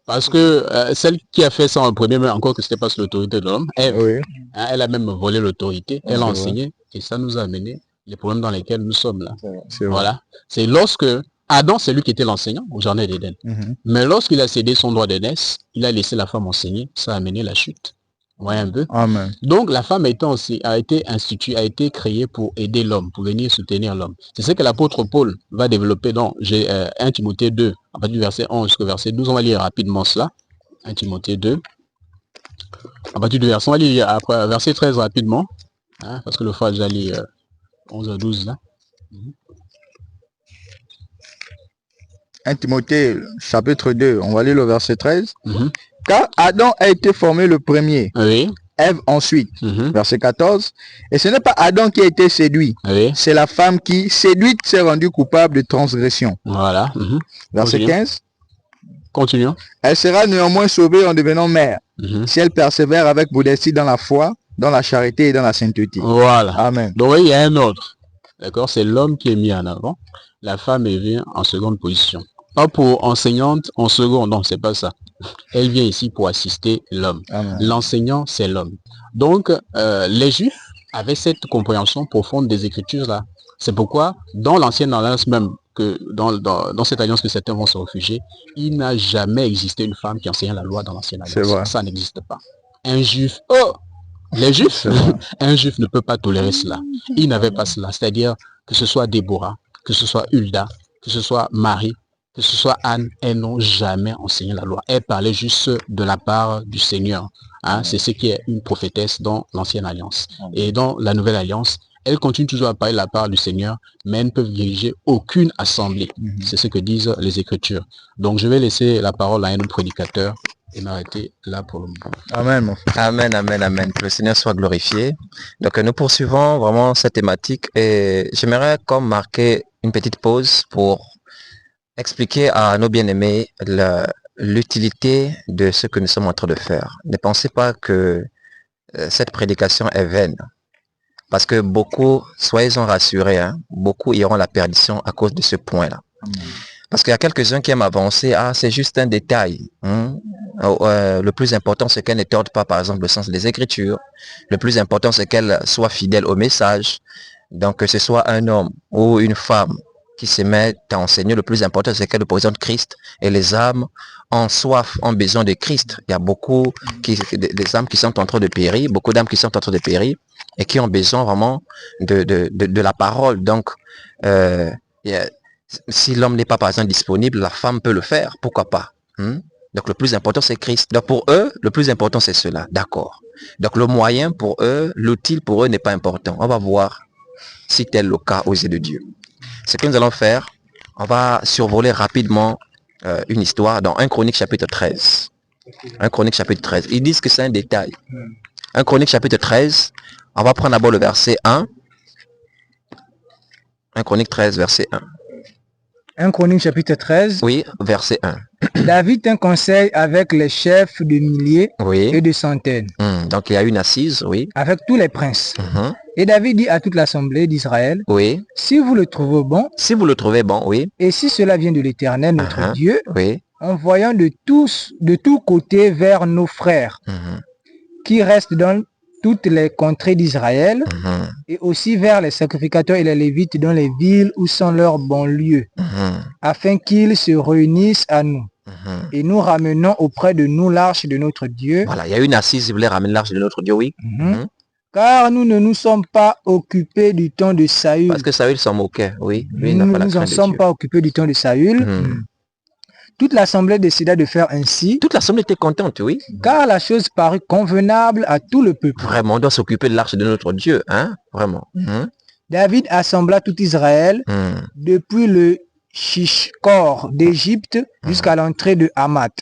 Parce que celle qui a fait ça en premier, mais encore que ce n'était pas sous l'autorité de l'homme, elle a même volé l'autorité, elle a enseigné, et ça nous a amené les problèmes dans lesquels nous sommes là. Voilà. C'est lorsque Adam, c'est lui qui était l'enseignant au jardin d'Éden. Mais lorsqu'il a cédé son droit d'aînesse, il a laissé la femme enseigner, ça a amené la chute. Vous voyez un peu? Amen. Donc la femme a été instituée, a été créée pour aider l'homme, pour venir soutenir l'homme. C'est ce que l'apôtre Paul va développer dans 1 Timothée 2, à partir du verset 11 jusqu'au verset 12. On va lire rapidement cela. 1 Timothée 2. À partir du verset, on va lire après verset 13 rapidement, hein, parce que le frère a déjà lu 11 à 12 là. 1 Timothée chapitre 2, on va lire le verset 13. Car Adam a été formé le premier, Ève ensuite, verset 14. Et ce n'est pas Adam qui a été séduit, c'est la femme qui, séduite, s'est rendue coupable de transgression. Voilà. Verset 15. Continuons. Elle sera néanmoins sauvée en devenant mère, si elle persévère avec modestie dans la foi, dans la charité et dans la sainteté. Voilà. Amen. Donc il y a un autre. D'accord, c'est l'homme qui est mis en avant. La femme est venue en seconde position. pas pour enseignante en second, non, c'est pas ça. Elle vient ici pour assister l'homme. L'enseignant, c'est l'homme. Donc, les Juifs avaient cette compréhension profonde des Écritures là. C'est pourquoi, dans l'ancienne alliance même, que dans cette alliance que certains vont se réfugier, il n'a jamais existé une femme qui enseignait la loi dans l'ancienne alliance. Ça n'existe pas. Un Juif, les Juifs, un Juif ne peut pas tolérer cela. Il n'avait pas cela. C'est-à-dire que ce soit Déborah, que ce soit Hulda, que ce soit Marie, que ce soit Anne, elles n'ont jamais enseigné la loi. Elles parlaient juste de la part du Seigneur. Hein? C'est ce qui est une prophétesse dans l'ancienne alliance. Et dans la nouvelle alliance, elles continuent toujours à parler de la part du Seigneur, mais elles ne peuvent diriger aucune assemblée. C'est ce que disent les Écritures. Donc je vais laisser la parole à un autre prédicateur et m'arrêter là pour le moment. Amen, mon frère. Amen, amen, amen. Que le Seigneur soit glorifié. Donc nous poursuivons vraiment cette thématique et j'aimerais comme marquer une petite pause pour expliquer à nos bien-aimés l'utilité de ce que nous sommes en train de faire. Ne pensez pas que cette prédication est vaine. Parce que beaucoup, soyez-en rassurés, hein, beaucoup iront à la perdition à cause de ce point-là. Parce qu'il y a quelques-uns qui aiment avancer, c'est juste un détail. Le plus important, c'est qu'elle ne torde pas, par exemple, le sens des Écritures. Le plus important, c'est qu'elle soit fidèle au message. Donc, que ce soit un homme ou une femme qui se met à enseigner, le plus important, c'est qu'elle représente Christ. Et les âmes en soif, en besoin de Christ. Il y a beaucoup des âmes qui sont en train de périr, beaucoup d'âmes qui sont en train de périr et qui ont besoin vraiment de la parole. Donc, si l'homme n'est pas, par exemple, disponible, la femme peut le faire. Pourquoi pas? Donc, le plus important, c'est Christ. Donc, pour eux, le plus important, c'est cela. D'accord. Donc, le moyen pour eux, l'utile pour eux n'est pas important. On va voir si tel le cas aux yeux de Dieu. Ce que nous allons faire, on va survoler rapidement une histoire dans 1 Chronique chapitre 13. 1 Chronique chapitre 13. Ils disent que c'est un détail. 1 Chronique chapitre 13, on va prendre d'abord le verset 1. 1 Chronique 13, verset 1. 1 Chronique chapitre 13. Oui, verset 1. David tint conseil avec les chefs de milliers et de centaines. Donc il y a une assise, oui. Avec tous les princes. Et David dit à toute l'assemblée d'Israël, oui. Si vous le trouvez bon, oui. Et si cela vient de l'Éternel, notre Dieu, oui. Envoyons de tous côtés vers nos frères, qui restent dans toutes les contrées d'Israël, et aussi vers les sacrificateurs et les Lévites dans les villes où sont leurs bons lieux, afin qu'ils se réunissent à nous. Et nous ramenons auprès de nous l'arche de notre Dieu. Voilà, il y a une assise, ils voulaient ramener l'arche de notre Dieu, oui. Car nous ne nous sommes pas occupés du temps de Saül. Parce que Saül s'en moquait, oui. Lui, nous ne nous en sommes pas occupés du temps de Saül. Toute l'assemblée décida de faire ainsi. Toute l'assemblée était contente, oui. Car la chose parut convenable à tout le peuple. Vraiment, on doit s'occuper de l'arche de notre Dieu, hein? Vraiment. David assembla tout Israël depuis le Shishkor d'Égypte jusqu'à l'entrée de Hamath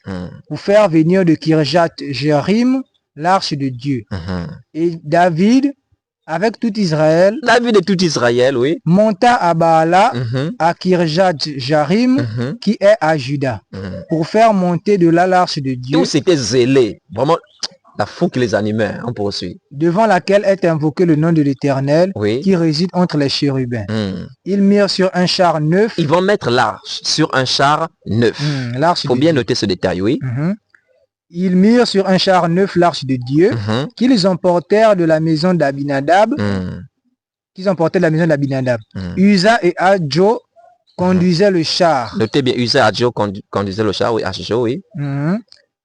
pour faire venir de Kirjath-Jérim l'arche de Dieu. Et David, avec tout Israël, oui, monta à Baala, à Kirjath-Jérim, qui est à Juda, pour faire monter de là l'arche de Dieu. Tous étaient zélés, vraiment la foule qui les animait, on poursuit. Devant laquelle est invoqué le nom de l'Éternel, qui réside entre les chérubins. Ils mirent sur un char neuf. Ils vont mettre l'arche sur un char neuf. Il faut bien noter ce détail, oui. Ils mirent sur un char neuf l'arche de Dieu, qu'ils emportèrent de la maison d'Abinadab, Uza et Adjo conduisaient le char. Notez bien, Uza et Adjo conduisaient le char, oui, Adjo, oui.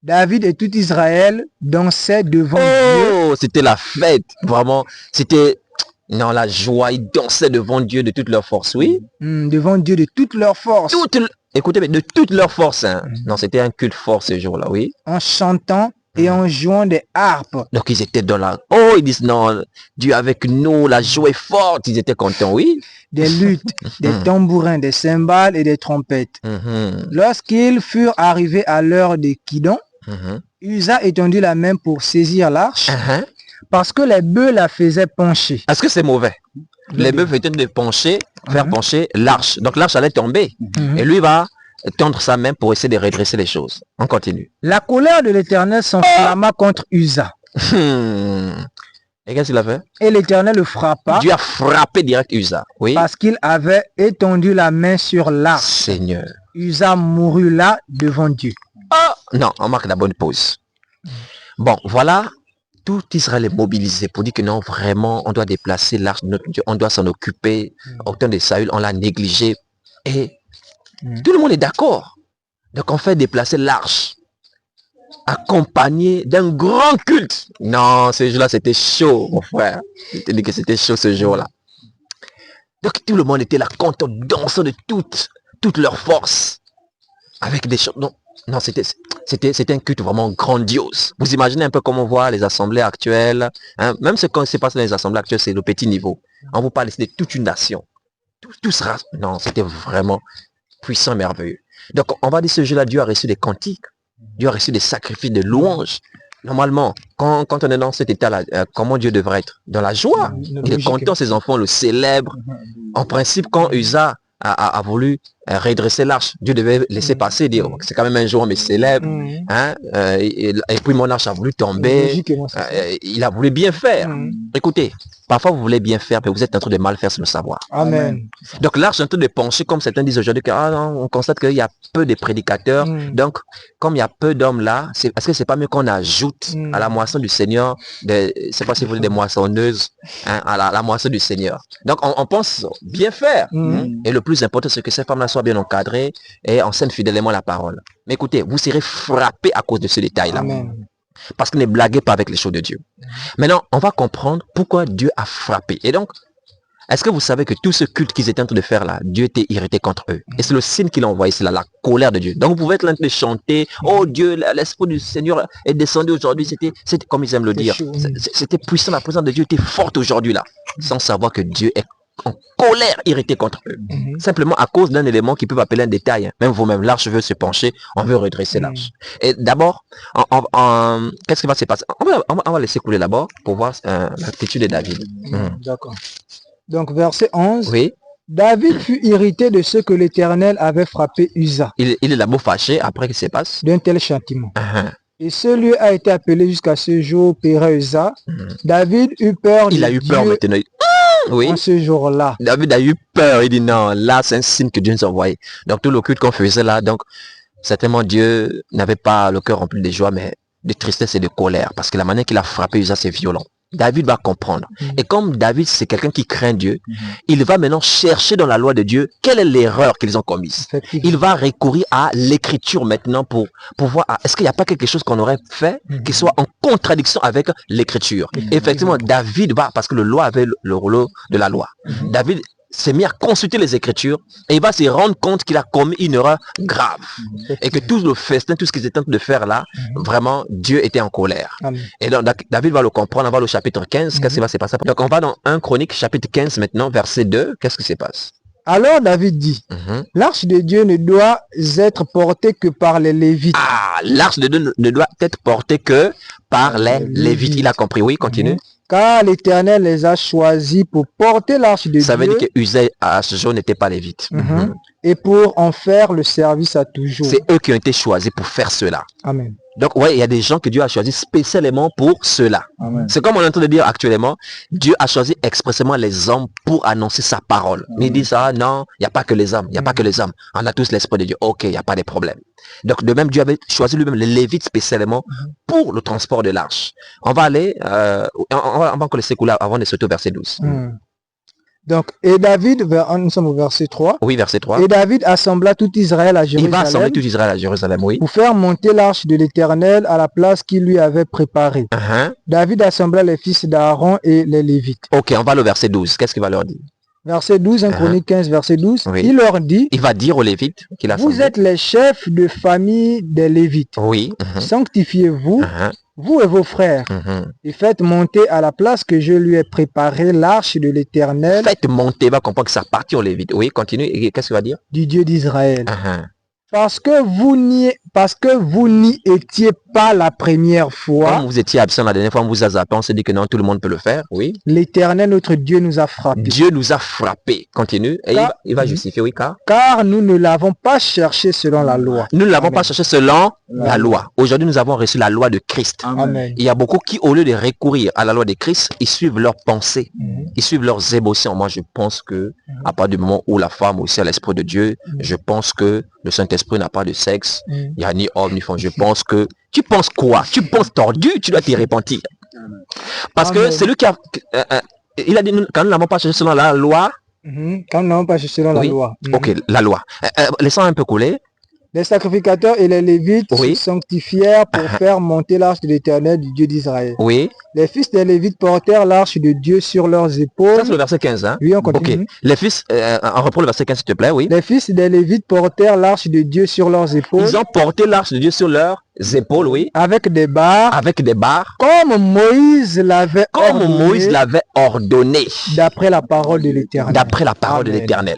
David et tout Israël dansaient devant Dieu. Oh, c'était la fête, vraiment, c'était la joie, ils dansaient devant Dieu de toute leur force, oui. Devant Dieu de toute leur force. Écoutez, mais de toute leur force. Non, c'était un culte fort ce jour-là, oui. En chantant et en jouant des harpes. Donc ils étaient dans la... Oh, ils disent non, Dieu avec nous, la joie est forte. Ils étaient contents, oui. Des luttes, des tambourins, des cymbales et des trompettes. Lorsqu'ils furent arrivés à l'heure des Kidon, Uza étendit la main pour saisir l'arche parce que les bœufs la faisaient pencher. Est-ce que c'est mauvais? Les bœufs étaient de pencher, faire pencher l'arche. Donc l'arche allait tomber. Et lui va tendre sa main pour essayer de redresser les choses. On continue. La colère de l'Éternel s'enflamma contre Uza. Et qu'est-ce qu'il a fait? Et l'Éternel le frappa. Dieu a frappé direct Uza. Oui. Parce qu'il avait étendu la main sur l'arche. Seigneur. Uza mourut là devant Dieu. Ah, non, on marque la bonne pause. Bon, voilà, tout Israël est mobilisé pour dire que non, vraiment, on doit déplacer l'arche de notre Dieu, on doit s'en occuper. Au temps de Saül, on l'a négligé. Et tout le monde est d'accord. Donc on fait déplacer l'arche, accompagné d'un grand culte. Non, ce jour-là, c'était chaud, mon frère. Je te dis que c'était chaud ce jour-là. Donc tout le monde était là, content, dansant de toute leur force. Avec des choses. Non, c'était un culte vraiment grandiose. Vous imaginez un peu comment on voit les assemblées actuelles. Hein? Même ce qui se passe dans les assemblées actuelles, c'est le petit niveau. On vous parle ici de toute une nation. Tout sera... Non, c'était vraiment puissant, merveilleux. Donc, on va dire ce jour-là, Dieu a reçu des cantiques. Dieu a reçu des sacrifices, des louanges. Normalement, quand on est dans cet état-là, comment Dieu devrait être? Dans la joie. Il est content, ses enfants le célèbrent. En principe, quand Uza a voulu redresser l'arche, Dieu devait laisser passer, dire c'est quand même un jour mais célèbre, hein, et puis mon arche a voulu tomber, il a voulu bien faire. Écoutez, parfois vous voulez bien faire, mais vous êtes en train de mal faire sans le savoir. Amen. Donc l'arche est en train de pencher, comme certains disent aujourd'hui, que on constate qu'il y a peu de prédicateurs, donc comme il y a peu d'hommes là, est-ce que c'est pas mieux qu'on ajoute à la moisson du Seigneur, c'est pas si vous voulez des moissonneuses, hein, à la moisson du Seigneur. Donc on pense bien faire, et le plus important c'est que ces femmes-là soient bien encadrées et enseignent fidèlement la parole. Mais écoutez, vous serez frappés à cause de ce détail-là. Parce que ne blaguez pas avec les choses de Dieu. Maintenant, on va comprendre pourquoi Dieu a frappé. Et donc, est-ce que vous savez que tout ce culte qu'ils étaient en train de faire là, Dieu était irrité contre eux. Et c'est le signe qu'il a envoyé, c'est la colère de Dieu. Donc vous pouvez être en train de chanter, oh Dieu, l'esprit du Seigneur est descendu aujourd'hui. C'était comme ils aiment le dire. C'était puissant, la présence de Dieu était forte aujourd'hui là. Sans savoir que Dieu est en colère, irrité contre eux. Simplement à cause d'un élément qui peut appeler un détail. Même vous-même, l'arche veut se pencher, on veut redresser l'arche. Et d'abord, qu'est-ce qui va se passer? On va laisser couler d'abord pour voir l'attitude de David. D'accord. Donc verset 11. Oui. David fut irrité de ce que l'Éternel avait frappé Uza. Il est d'abord fâché après qu'il se passe. D'un tel châtiment. Et ce lieu a été appelé jusqu'à ce jour Pérez-Uza. David eut peur. Il a eu peur maintenant. Oui. En ce jour-là. David a eu peur. Il dit non, là c'est un signe que Dieu nous a envoyé. Donc tout le culte qu'on faisait là, donc certainement Dieu n'avait pas le cœur rempli de joie, mais de tristesse et de colère. Parce que la manière qu'il a frappé Uza, c'est violent. David va comprendre. Et comme David, c'est quelqu'un qui craint Dieu, il va maintenant chercher dans la loi de Dieu quelle est l'erreur qu'ils ont commise. Il va recourir à l'écriture maintenant pour voir, est-ce qu'il n'y a pas quelque chose qu'on aurait fait qui soit en contradiction avec l'écriture. Effectivement, David va, parce que le loi avait le rôle de la loi. David s'est mis à consulter les Écritures et il va se rendre compte qu'il a commis une erreur grave. Et que tout le festin, tout ce qu'ils étaient en train de faire là, vraiment, Dieu était en colère. Et donc, David va le comprendre, on va au chapitre 15, qu'est-ce qui va se passer? Donc, on va dans 1 Chronique, chapitre 15 maintenant, verset 2, qu'est-ce qui se passe? Alors David dit, l'arche de Dieu ne doit être portée que par les Lévites. Ah, l'arche de Dieu ne doit être portée que par les Lévites. Il a compris, oui, continue. Car l'Éternel les a choisis pour porter l'arche de Dieu. Ça veut dire que Uza à ce jour n'était pas lévite. Et pour en faire le service à toujours. C'est eux qui ont été choisis pour faire cela. Amen. Donc, ouais, il y a des gens que Dieu a choisi spécialement pour cela. C'est comme on est en train de dire actuellement, Dieu a choisi expressément les hommes pour annoncer sa parole. Mais il dit ça, non, il n'y a pas que les hommes, il n'y a pas que les hommes. On a tous l'esprit de Dieu. Ok, il n'y a pas de problème. Donc, de même, Dieu avait choisi lui-même les Lévites spécialement pour le transport de l'arche. On va aller, on va encore laisser couler avant de sauter au verset 12. Donc, et David, nous sommes au verset 3. Oui, verset 3. Et David assembla tout Israël à Jérusalem. Il va assembler tout Israël à Jérusalem, oui. Pour faire monter l'arche de l'Éternel à la place qu'il lui avait préparée. David assembla les fils d'Aaron et les Lévites. Ok, on va au verset 12. Qu'est-ce qu'il va leur dire? Verset 12, 1 Chronique 15, verset 12. Oui. Il leur dit, il va dire aux Lévites qu'il a vous êtes les chefs de famille des Lévites. Oui. Sanctifiez-vous, vous et vos frères, et faites monter à la place que je lui ai préparée l'arche de l'Éternel. Faites monter, va comprendre que ça appartient aux Lévites. Oui, continue. Et qu'est-ce qu'il va dire? Du Dieu d'Israël. Parce que vous n'y étiez pas la première fois. Comme vous étiez absent la dernière fois, on vous a zappé, on s'est dit que non, tout le monde peut le faire. Oui. L'Éternel, notre Dieu, nous a frappés. Dieu nous a frappés. Continue. Et il va justifier, oui, car nous ne l'avons pas cherché selon la loi. Nous ne l'avons pas cherché selon la loi. Aujourd'hui, nous avons reçu la loi de Christ. Amen. Il y a beaucoup qui, au lieu de recourir à la loi de Christ, ils suivent leurs pensées, ils suivent leurs émotions. Moi, je pense que à partir du moment où la femme aussi a l'esprit de Dieu, je pense que le Saint-Esprit n'a pas de sexe. Il n'y a ni homme ni femme. Je pense que... Tu penses quoi? Tu penses tordu? Tu dois t'y repentir. Parce que c'est lui qui a... il a dit, quand nous n'avons pas cherché selon la loi... Quand nous n'avons pas cherché selon la loi. Ok, la loi. Laissons un peu couler. Les sacrificateurs et les Lévites se sanctifièrent pour faire monter l'arche de l'Éternel, du Dieu d'Israël. Oui. Les fils des Lévites portèrent l'arche de Dieu sur leurs épaules. Ça, c'est le verset 15. Hein? Oui, on continue. Ok. Les fils, on reprend le verset 15, s'il te plaît, oui. Les fils des Lévites portèrent l'arche de Dieu sur leurs épaules. Ils ont porté l'arche de Dieu sur leurs épaules, oui. Avec des barres. Avec des barres. Comme Moïse l'avait ordonné. D'après la parole de l'Éternel. D'après la parole de l'Éternel.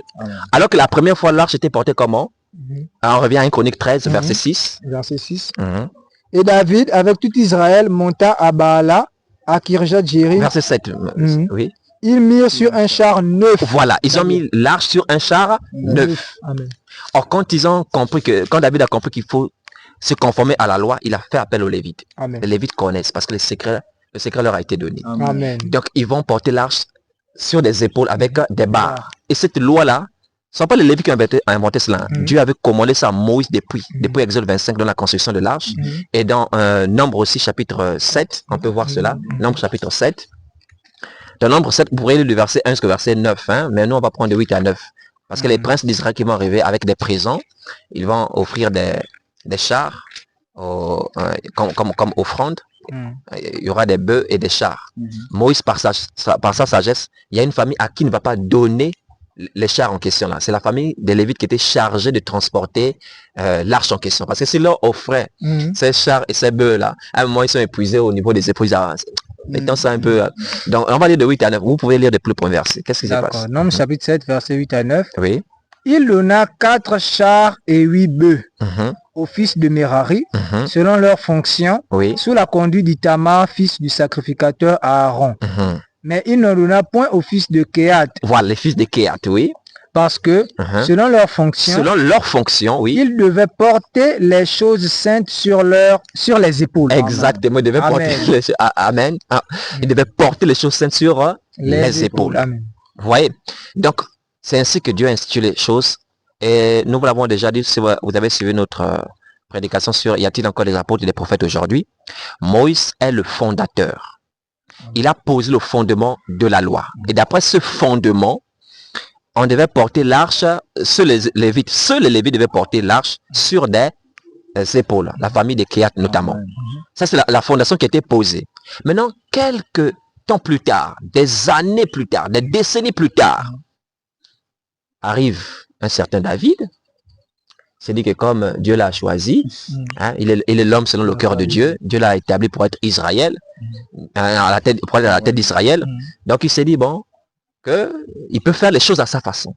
Alors que la première fois, l'arche était portée comment? Alors, on revient à 1 Chronique 13, verset 6. Verset 6. Et David, avec tout Israël, monta à Baala, à Kirjat Jérim. Verset 7. Oui. Ils mirent sur un char neuf. Voilà, ils ont mis l'arche sur un char neuf. Amen. Or, quand David a compris qu'il faut se conformer à la loi, il a fait appel aux Lévites. Amen. Les Lévites connaissent parce que le secret leur a été donné. Amen. Donc, ils vont porter l'arche sur des épaules avec des barres. Et cette loi-là, ce ne sont pas les Lévites qui ont inventé cela. Dieu avait commandé ça à Moïse depuis Exode 25 dans la construction de l'arche. Et dans Nombre aussi, chapitre 7, on peut voir cela. Nombre chapitre 7. Dans Nombre 7, vous pourrez lire le verset 1 jusqu'au verset 9. Hein, mais nous, on va prendre de 8 à 9. Parce que les princes d'Israël qui vont arriver avec des présents, ils vont offrir des chars comme offrande. Il y aura des bœufs et des chars. Moïse, par sa sagesse, il y a une famille à qui il ne va pas donner les chars en question là. C'est la famille des Lévites qui était chargée de transporter l'arche en question. Parce que s'ils leur offraient ces chars et ces bœufs là, à un moment ils sont épuisés au niveau des épouses. Mettons ça un peu. Donc on va lire de 8 à 9. Vous pouvez lire de plus premiers versets. Qu'est-ce qui se passe? Nombre chapitre 7, verset 8 à 9. Oui. Il donna 4 chars et 8 bœufs aux fils de Merari, selon leur fonction, sous la conduite d'Itamar, fils du sacrificateur Aaron. Mais il ne donna point aux fils de Kehat. Voilà, les fils de Kehat, oui. Parce que, selon leur fonction, oui, ils devaient porter les choses saintes sur les épaules. Exactement, ils devaient porter Amen. Ils devaient porter les choses saintes sur les épaules. Amen. Vous voyez? Donc, c'est ainsi que Dieu a institué les choses. Et nous vous l'avons déjà dit, si vous avez suivi notre prédication sur y a-t-il encore des apôtres et des prophètes aujourd'hui? Moïse est le fondateur. Il a posé le fondement de la loi. Et d'après ce fondement, on devait porter l'arche, seuls les Lévites devaient porter l'arche sur des épaules, la famille des Kehat notamment. Ça, c'est la fondation qui a été posée. Maintenant, quelques temps plus tard, des années plus tard, des décennies plus tard, arrive un certain David. C'est dit que comme Dieu l'a choisi, il est l'homme selon le cœur de Dieu. Dieu l'a établi pour être Israël, pour être à la tête d'Israël. Donc il s'est dit, bon, qu'il peut faire les choses à sa façon.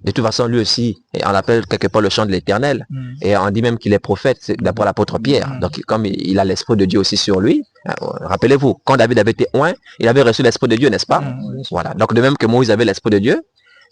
De toute façon, lui aussi, on l'appelle quelque part le chant de l'Éternel. Et on dit même qu'il est prophète, d'après l'apôtre Pierre. Donc comme il a l'esprit de Dieu aussi sur lui, rappelez-vous, quand David avait été oint, il avait reçu l'esprit de Dieu, n'est-ce pas? Voilà. Donc de même que Moïse avait l'esprit de Dieu,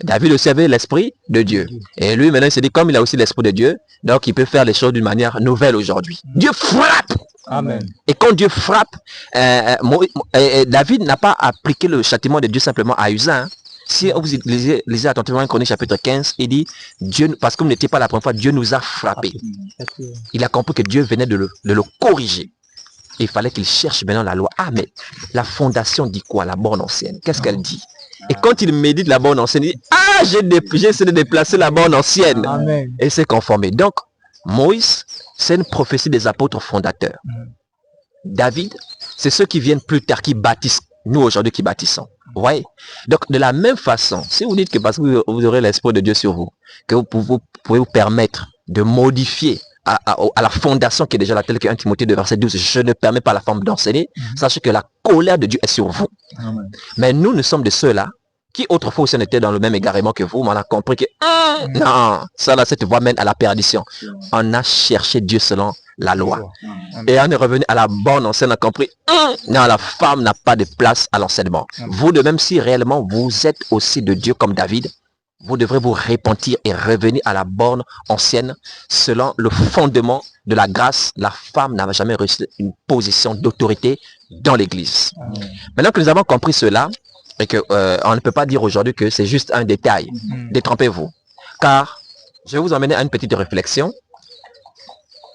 David aussi avait l'esprit de Dieu. Et lui, maintenant, il s'est dit, comme il a aussi l'esprit de Dieu, donc il peut faire les choses d'une manière nouvelle aujourd'hui. Dieu frappe! Amen. Et quand Dieu frappe, David n'a pas appliqué le châtiment de Dieu simplement à Uzzin. Si vous lisez attentivement 1 Chronique chapitre 15, il dit, Dieu, parce que vous n'étiez pas la première fois, Dieu nous a frappé. Il a compris que Dieu venait de le corriger. Et il fallait qu'il cherche maintenant la loi. Ah, mais la fondation dit quoi, la borne ancienne? Qu'est-ce qu'elle dit? Et quand il médite la borne ancienne, il dit, ah, j'ai essayé de déplacer la borne ancienne. Amen. Et s'est conformé. Donc, Moïse, c'est une prophétie des apôtres fondateurs. David, c'est ceux qui viennent plus tard, qui bâtissent. Nous, aujourd'hui, qui bâtissons. Vous voyez? Donc, de la même façon, si vous dites que parce que vous aurez l'esprit de Dieu sur vous, que vous pouvez vous permettre de modifier à la fondation qui est déjà là, telle que 1 Timothée 2, verset 12, je ne permets pas la femme d'enseigner, sachez que la colère de Dieu est sur vous. Amen. Mais nous sommes de ceux-là qui autrefois aussi on était dans le même égarement que vous, mais on a compris que non, ça là, cette voie mène à la perdition. On a cherché Dieu selon la loi. Et on est revenu à la bonne ancienne, on a compris, non, la femme n'a pas de place à l'enseignement. Vous de même, si réellement vous êtes aussi de Dieu comme David, vous devrez vous repentir et revenir à la borne ancienne selon le fondement de la grâce. La femme n'a jamais reçu une position d'autorité dans l'église. Maintenant que nous avons compris cela, et que on ne peut pas dire aujourd'hui que c'est juste un détail, détrompez-vous. Car, je vais vous emmener à une petite réflexion.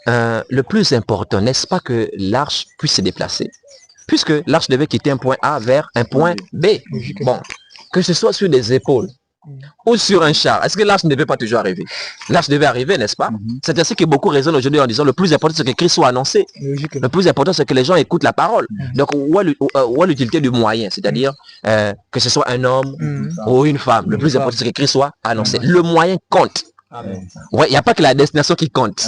Le plus important, n'est-ce pas que l'arche puisse se déplacer? Puisque l'arche devait quitter un point A vers un point B. Bon, que ce soit sur des épaules ou sur un char, est-ce que l'arche ne devait pas toujours arriver? L'arche devait arriver, n'est-ce pas? C'est ainsi que beaucoup raisonnent aujourd'hui en disant le plus important c'est que Christ soit annoncé. Le plus important c'est que les gens écoutent la parole. Donc où est l'utilité du moyen? C'est-à-dire que ce soit un homme ou une femme. Le plus important c'est que Christ soit annoncé. Le moyen compte. Ouais, il n'y a pas que la destination qui compte.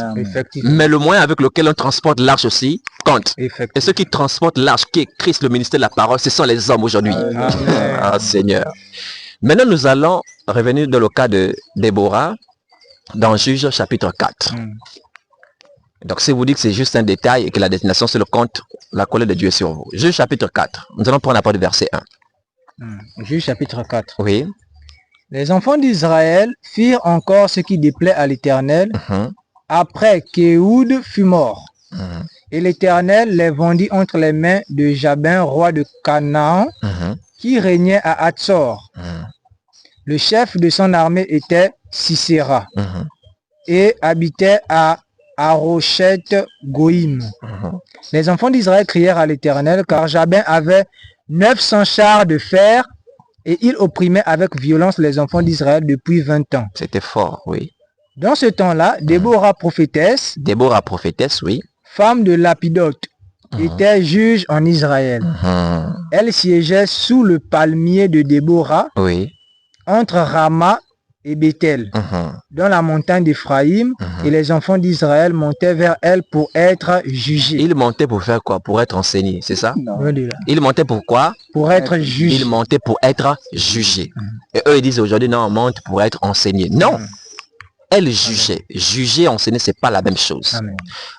Mais le moyen avec lequel on transporte l'arche aussi compte. Et ceux qui transportent l'arche, qui est Christ, le ministère de la parole, ce sont les hommes aujourd'hui. Ah Seigneur. Maintenant, nous allons revenir dans le cas de Déborah, dans Juge chapitre 4. Donc, si vous dites que c'est juste un détail et que la destination, c'est le compte, la colère de Dieu est sur vous. Juge chapitre 4. Nous allons prendre la part du verset 1. Juge chapitre 4. Oui. Les enfants d'Israël firent encore ce qui déplaît à l'Éternel, après qu'Éhoud fut mort. Et l'Éternel les vendit entre les mains de Jabin, roi de Canaan, qui régnait à Hatzor. Le chef de son armée était Sisera et habitait à Arochet Goïm. Les enfants d'Israël crièrent à l'Éternel, car Jabin avait 900 chars de fer et il opprimait avec violence les enfants d'Israël depuis 20 ans. C'était fort, oui. Dans ce temps-là, Déborah prophétesse, oui, femme de Lapidote, était juge en Israël. Elle siégeait sous le palmier de Déborah, entre Rama et Bethel, dans la montagne d'Éphraïm, et les enfants d'Israël montaient vers elle pour être jugés. Ils montaient pour faire quoi? Pour être enseignés, c'est ça? Ils montaient pour quoi? Pour être jugés. Ils montaient pour être jugés. Et eux, ils disent aujourd'hui, non, on monte pour être enseignés. Non! Elle jugeait. Juger et enseigner, c'est pas la même chose.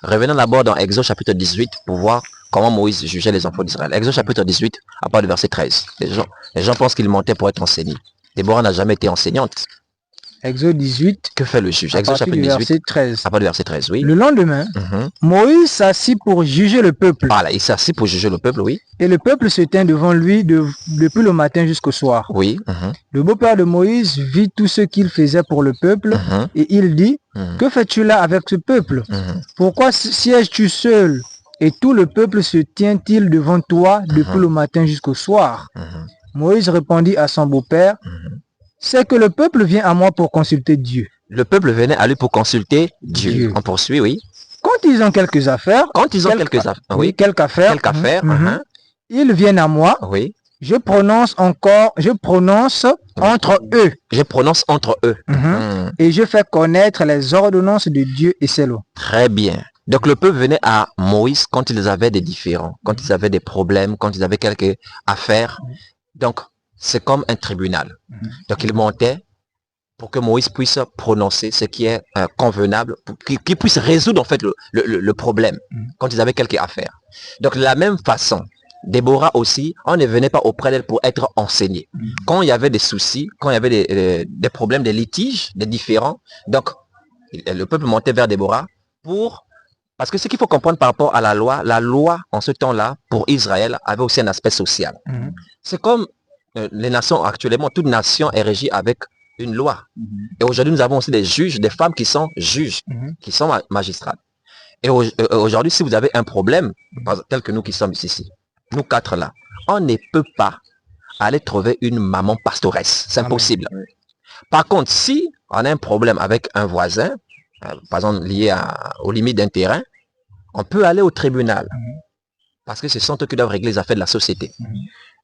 Revenons d'abord dans Exode chapitre 18 pour voir comment Moïse jugeait les enfants d'Israël. Exode chapitre 18, à part du verset 13. Les gens pensent qu'ils montaient pour être enseignés. Déborah n'a jamais été enseignante. Exode 18. Que fait le juge? Exode chapitre 18. Verset 13. À part du verset 13, oui. Le lendemain, Moïse s'assit pour juger le peuple. Voilà, il s'assit pour juger le peuple, oui. Et le peuple se tint devant lui depuis le matin jusqu'au soir. Oui. Le beau-père de Moïse vit tout ce qu'il faisait pour le peuple et il dit, que fais-tu là avec ce peuple? Pourquoi sièges-tu seul? Et tout le peuple se tient-il devant toi depuis le matin jusqu'au soir? Moïse répondit à son beau-père, c'est que le peuple vient à moi pour consulter Dieu. Le peuple venait à lui pour consulter Dieu. On poursuit, oui. Quand ils ont quelques affaires, quelques affaires, ils viennent à moi. Oui. Je prononce entre eux. Je prononce entre eux. Et je fais connaître les ordonnances de Dieu et ses lois. Très bien. Donc le peuple venait à Moïse quand ils avaient des différends, quand ils avaient des problèmes, quand ils avaient quelques affaires. Donc, c'est comme un tribunal. Donc, il montait pour que Moïse puisse prononcer ce qui est convenable, pour qu'il puisse résoudre en fait le problème quand ils avaient quelques affaires. Donc, de la même façon, Déborah aussi, on ne venait pas auprès d'elle pour être enseigné. Quand il y avait des soucis, quand il y avait des problèmes, des litiges, des différends, donc le peuple montait vers Déborah parce que ce qu'il faut comprendre par rapport à la loi en ce temps-là, pour Israël, avait aussi un aspect social. C'est comme les nations actuellement, toute nation est régie avec une loi. Et aujourd'hui, nous avons aussi des juges, des femmes qui sont juges, qui sont magistrats. Et aujourd'hui, si vous avez un problème, tel que nous qui sommes ici, nous quatre là, on ne peut pas aller trouver une maman pastoresse. C'est impossible. Par contre, si on a un problème avec un voisin, par exemple lié aux limites d'un terrain, on peut aller au tribunal. Parce que ce sont eux qui doivent régler les affaires de la société.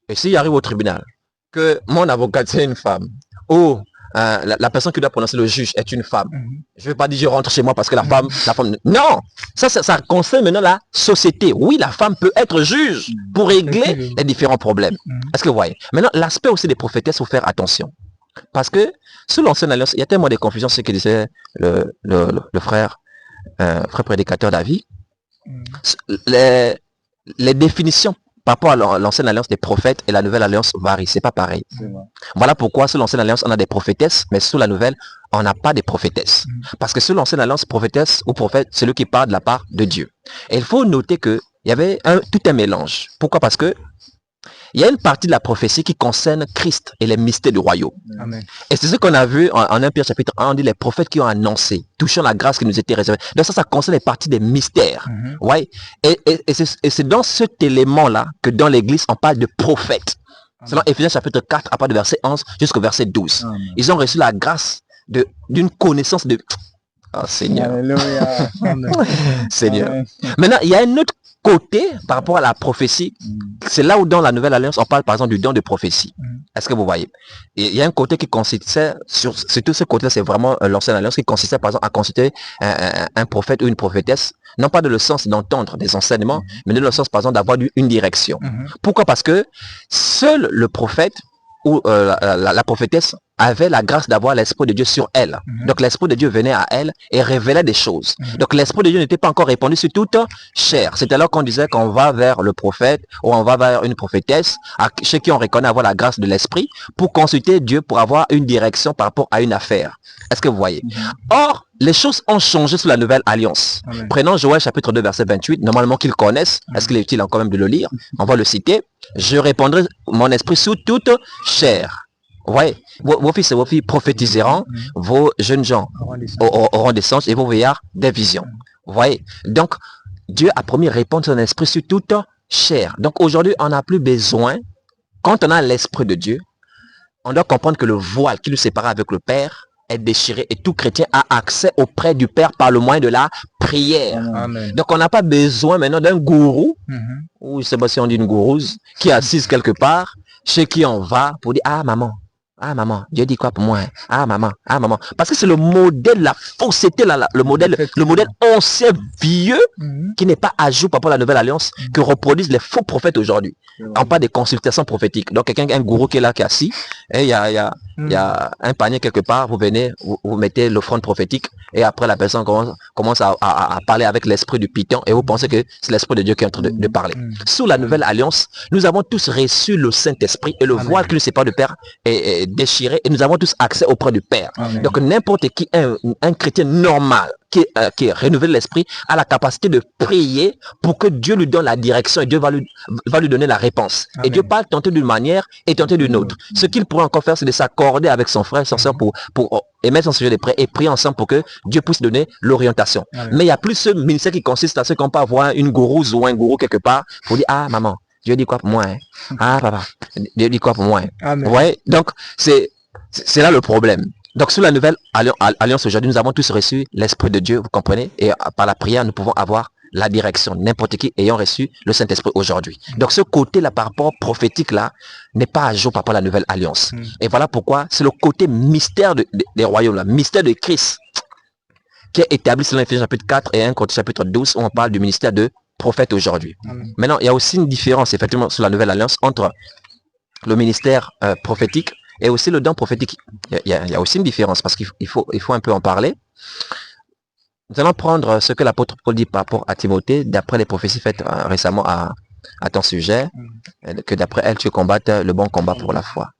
Et s'il arrive au tribunal, que mon avocat c'est une femme, ou la personne qui doit prononcer le juge est une femme, je ne vais pas dire je rentre chez moi parce que la femme... Non, ça concerne maintenant la société. Oui, la femme peut être juge pour régler les différents problèmes. Est-ce que vous voyez? Maintenant, l'aspect aussi des prophétesses, il faut faire attention. Parce que sous l'ancienne alliance, il y a tellement de confusion, ce que disait le frère prédicateur David. Les définitions par rapport à l'ancienne alliance des prophètes et la nouvelle alliance varient. C'est pas pareil. Voilà pourquoi sous l'ancienne alliance, on a des prophétesses, mais sous la nouvelle, on n'a pas de prophétesses. Parce que sous l'ancienne alliance, prophétesse ou prophète, c'est celui qui parle de la part de Dieu. Et il faut noter qu'il y avait tout un mélange. Pourquoi? Parce que il y a une partie de la prophétie qui concerne Christ et les mystères du royaume. Amen. Et c'est ce qu'on a vu en 1 Pierre chapitre 1, on dit les prophètes qui ont annoncé, touchant la grâce qui nous était réservée. Donc ça concerne les parties des mystères. Ouais. Et c'est dans cet élément-là que dans l'église, on parle de prophètes. Selon Éphésiens chapitre 4, à partir du verset 11 jusqu'au verset 12. Amen. Ils ont reçu la grâce d'une connaissance de... Oh Seigneur. Alléluia. Seigneur. Amen. Maintenant, il y a un autre côté par rapport à la prophétie. C'est là où dans la nouvelle alliance, on parle par exemple du don de prophétie. Est-ce que vous voyez? Et il y a un côté qui consistait, surtout ce côté-là, c'est vraiment l'ancienne alliance qui consistait par exemple à consulter un prophète ou une prophétesse, non pas dans le sens d'entendre des enseignements, mais dans le sens par exemple d'avoir une direction. Pourquoi? Parce que seul le prophète ou la prophétesse avait la grâce d'avoir l'Esprit de Dieu sur elle. Donc l'Esprit de Dieu venait à elle et révélait des choses. Donc l'Esprit de Dieu n'était pas encore répandu sur toute chair. C'est alors qu'on disait qu'on va vers le prophète ou on va vers une prophétesse, chez qui on reconnaît avoir la grâce de l'Esprit, pour consulter Dieu, pour avoir une direction par rapport à une affaire. Est-ce que vous voyez? Or, les choses ont changé sous la nouvelle alliance. Amen. Prenons Joël chapitre 2 verset 28, normalement qu'ils connaissent. Est-ce qu'il est utile encore même de le lire? On va le citer. Je répandrai mon esprit sous toute chair. Ouais, vos fils et vos filles prophétiseront, vos jeunes gens auront des sens et vos vieillards des visions. Vous voyez? Donc, Dieu a promis de répandre son esprit sur toute chair. Donc aujourd'hui, on n'a plus besoin, quand on a l'esprit de Dieu, on doit comprendre que le voile qui nous sépare avec le Père est déchiré et tout chrétien a accès auprès du Père par le moyen de la prière. Amen. Donc on n'a pas besoin maintenant d'un gourou, ou je sais pas si on dit une gourouse, qui est assise quelque part, chez qui on va pour dire, ah maman, Dieu dit quoi pour moi? Ah maman. Parce que c'est le modèle, la fausseté, le modèle ancien, vieux, qui n'est pas à jour par rapport à la nouvelle alliance, que reproduisent les faux prophètes aujourd'hui. On parle des consultations prophétiques. Donc quelqu'un, un gourou qui est là, qui est assis, et il y a un panier quelque part, vous venez, vous mettez l'offrande prophétique, et après la personne commence à parler avec l'esprit du python, et vous pensez que c'est l'esprit de Dieu qui est en train de parler. Sous la nouvelle alliance, nous avons tous reçu le Saint-Esprit, et le voile qui ne sait pas de Père est déchiré, et nous avons tous accès auprès du Père. Amen. Donc n'importe qui, un chrétien normal, qui est renouvelé l'esprit, a la capacité de prier pour que Dieu lui donne la direction et Dieu va lui donner la réponse. Amen. Et Dieu parle tantôt d'une manière et tantôt d'une autre. Ce qu'il pourrait encore faire, c'est de s'accorder avec son frère, son soeur pour émettre son sujet de prière et prier ensemble pour que Dieu puisse donner l'orientation. Mais il y a plus ce ministère qui consiste à ce qu'on peut avoir une gourouse ou un gourou quelque part pour dire, ah maman, Dieu dit quoi pour moi? Ah papa, Dieu dit quoi pour moi? Vous voyez? Donc c'est là le problème. Donc sous la nouvelle alliance aujourd'hui, nous avons tous reçu l'Esprit de Dieu, vous comprenez? Et par la prière, nous pouvons avoir la direction, n'importe qui ayant reçu le Saint-Esprit aujourd'hui. Donc ce côté-là, par rapport prophétique là, n'est pas à jour par rapport à la nouvelle alliance. Et voilà pourquoi c'est le côté mystère des royaumes, là, mystère de Christ, qui est établi selon Éphésiens chapitre 4 et 1 Corinthiens chapitre 12, où on parle du ministère de prophète aujourd'hui. Maintenant, il y a aussi une différence, effectivement, sous la nouvelle alliance, entre le ministère prophétique et aussi le don prophétique. Il y a aussi une différence, parce qu'il faut un peu en parler. Nous allons prendre ce que l'apôtre Paul dit par rapport à Timothée, d'après les prophéties faites récemment à ton sujet, que d'après elle, tu combattes le bon combat pour la foi.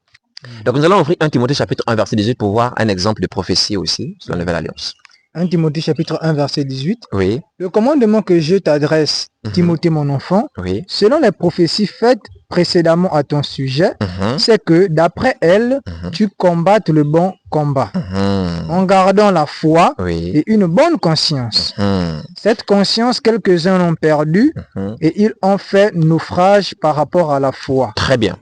Donc nous allons ouvrir 1 Timothée chapitre 1 verset 18 pour voir un exemple de prophétie aussi sur la Nouvelle Alliance. 1 Timothée chapitre 1 verset 18. Oui. Le commandement que je t'adresse, Timothée mon enfant, oui, selon les prophéties faites précédemment à ton sujet, c'est que d'après elles, tu combattes le bon combat, en gardant la foi et une bonne conscience. Cette conscience, quelques-uns l'ont perdue et ils ont fait naufrage par rapport à la foi. Très bien.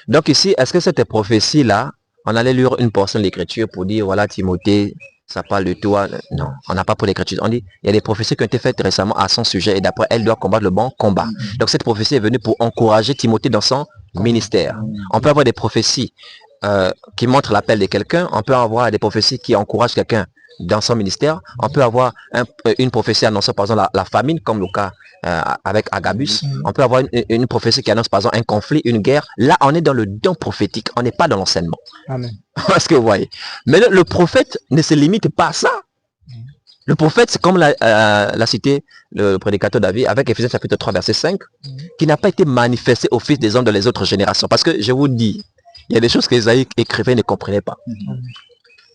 Donc ici, est-ce que cette prophétie-là, on allait lire une portion de l'écriture pour dire, voilà Timothée, ça parle de toi? Non, on n'a pas pour l'écriture. On dit, il y a des prophéties qui ont été faites récemment à son sujet et d'après elle doit combattre le bon combat. Donc cette prophétie est venue pour encourager Timothée dans son ministère. On peut avoir des prophéties qui montrent l'appel de quelqu'un. On peut avoir des prophéties qui encouragent quelqu'un dans son ministère. On peut avoir une prophétie annonçant par exemple la famine, comme le cas avec Agabus. On peut avoir une prophétie qui annonce par exemple un conflit, une guerre. Là, on est dans le don prophétique. On n'est pas dans l'enseignement. Amen. Est-ce que vous voyez? Mais le prophète ne se limite pas à ça. Le prophète, c'est comme l'a cité le prédicateur David, avec Éphésiens chapitre 3, verset 5, qui n'a pas été manifesté au fils des hommes dans les autres générations. Parce que je vous dis, il y a des choses qu'Ésaïe écrivait et ne comprenait pas.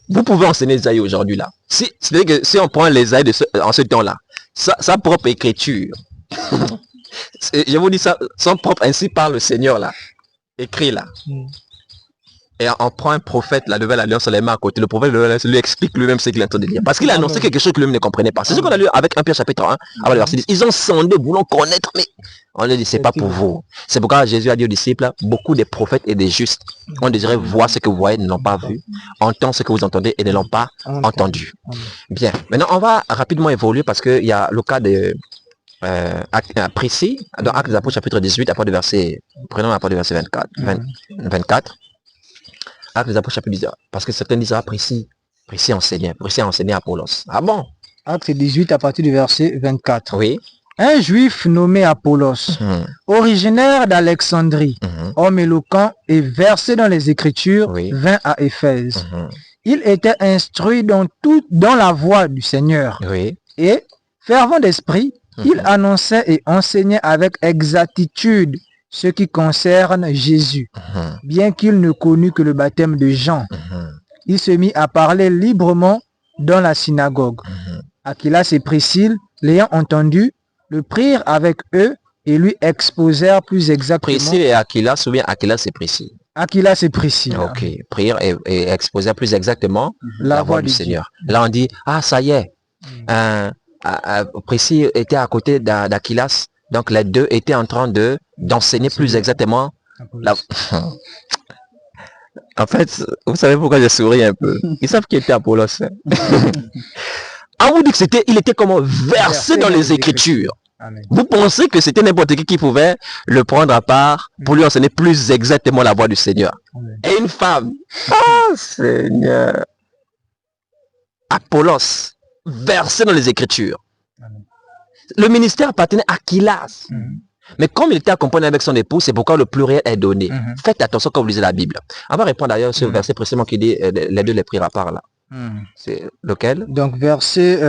Vous pouvez enseigner Ésaïe aujourd'hui là. C'est-à-dire que si on prend l'Ésaïe en ce temps-là, sa propre écriture, je vous dis ça, son propre, ainsi parle le Seigneur là, écrit là. Et on prend un prophète, la nouvelle alliance, on les met à côté. Le prophète lui explique lui-même ce qu'il est en train de dire. Parce qu'il a annoncé quelque chose que lui-même ne comprenait pas. C'est ce qu'on a lu avec 1 Pierre chapitre 1, avant le verset 10. Ils ont sondé, voulant connaître, mais on leur dit, c'est pas pour vous. C'est pourquoi Jésus a dit aux disciples, beaucoup des prophètes et des justes ont désiré voir ce que vous voyez, ne l'ont pas vu, entendre ce que vous entendez et ne l'ont pas entendu. Bien. Maintenant, on va rapidement évoluer parce qu'il y a le cas de précis, dans Actes des Apôtres chapitre 18, à part du verset, prenons à part du verset 24. Actes des Apôtres chapitre 18, parce que certains disent, précis enseignait Apollos. Ah bon? Actes 18 à partir du verset 24. Oui. Un juif nommé Apollos, originaire d'Alexandrie, homme éloquent et versé dans les Écritures, vint à Éphèse. Il était instruit dans la voie du Seigneur. Et, fervent d'esprit, il annonçait et enseignait avec exactitude ce qui concerne Jésus, bien qu'il ne connût que le baptême de Jean. Il se mit à parler librement dans la synagogue. Aquilas et Priscille, l'ayant entendu, le prirent avec eux et lui exposèrent plus exactement. Priscille et Aquilas, ou bien Aquilas et Priscille? Aquilas et Priscille. Ok, prirent et exposèrent plus exactement la voix du Seigneur. Là on dit, ça y est, Priscille était à côté d'Aquilas. Donc les deux étaient en train d'enseigner plus exactement. En fait, vous savez pourquoi je souris un peu. Ils savent qui était Apollos. On vous dit qu'il était comment versé dans les Écritures. Amen. Vous pensez que c'était n'importe qui pouvait le prendre à part pour lui enseigner plus exactement la voix du Seigneur. Amen. Et une femme. Seigneur. Apollos, versé dans les Écritures. Amen. Le ministère appartenait à Aquilas. Mais comme il était accompagné avec son épouse, c'est pourquoi le pluriel est donné. Faites attention quand vous lisez la Bible. On va répondre d'ailleurs sur le verset précédemment qui dit les deux les prirent à part là. C'est lequel? Donc verset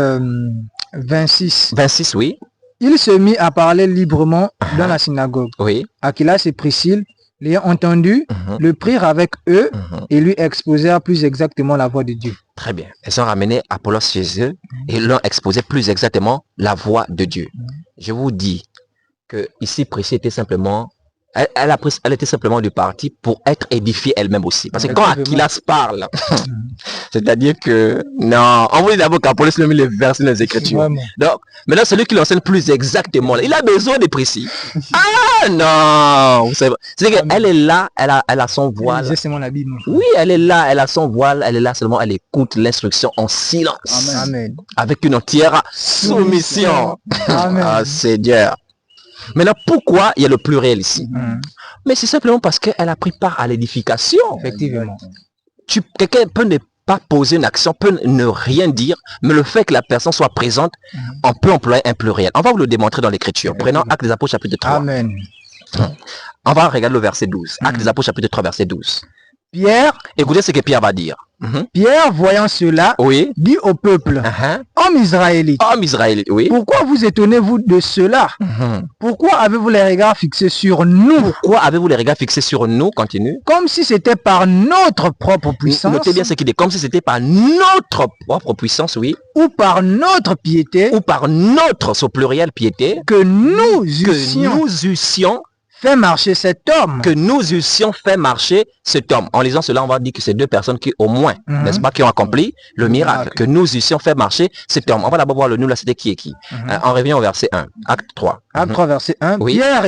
26. 26, oui. Il se mit à parler librement dans la synagogue. Oui. Aquilas et Priscille, l'ayant entendu, le prirent avec eux et lui exposèrent plus exactement la voix de Dieu. Très bien. Ils ont ramené Apollos chez eux et leur exposé plus exactement la voix de Dieu. Je vous dis que ici, Priscille était simplement, elle était simplement du parti pour être édifiée elle-même aussi. Parce que quand Aquilas parle, c'est-à-dire que, non, on voulait d'abord qu'Apollos le met les versets dans les Écritures. Donc, maintenant, celui qui l'enseigne plus exactement, il a besoin de Priscille. Non, vous savez, c'est-à-dire qu'elle est là, elle a son voile. Oui, elle est là, elle a son voile, elle est là seulement, elle écoute l'instruction en silence. Amen. Avec une entière soumission. Amen. Seigneur. Maintenant, pourquoi il y a le pluriel ici? Mais c'est simplement parce qu'elle a pris part à l'édification. Effectivement. Quelqu'un peut ne pas poser une action, peut ne rien dire, mais le fait que la personne soit présente, on peut employer un pluriel. On va vous le démontrer dans l'Écriture. Prenons Actes des Apôtres chapitre 3. Amen. On va regarder le verset 12. Actes des Apôtres chapitre 3, verset 12. Pierre, écoutez ce que Pierre va dire. Pierre, voyant cela, dit au peuple, homme israélite, oui. Pourquoi vous étonnez-vous de cela? Pourquoi avez-vous les regards fixés sur nous? Pourquoi avez-vous les regards fixés sur nous? Continue. Comme si c'était par notre propre puissance. Notez bien ce qu'il dit. Comme si c'était par notre propre puissance, oui. Ou par notre piété. Ou par notre, au pluriel, piété. Que nous eussions fait marcher cet homme. Que nous eussions fait marcher cet homme. En lisant cela, on va dire que c'est deux personnes qui, au moins, n'est-ce pas, qui ont accompli le miracle. Que nous eussions fait marcher cet homme. On va d'abord voir le nous, là, c'était qui est qui. On revient au verset 1, acte 3. Acte 3, verset 1. Oui. Pierre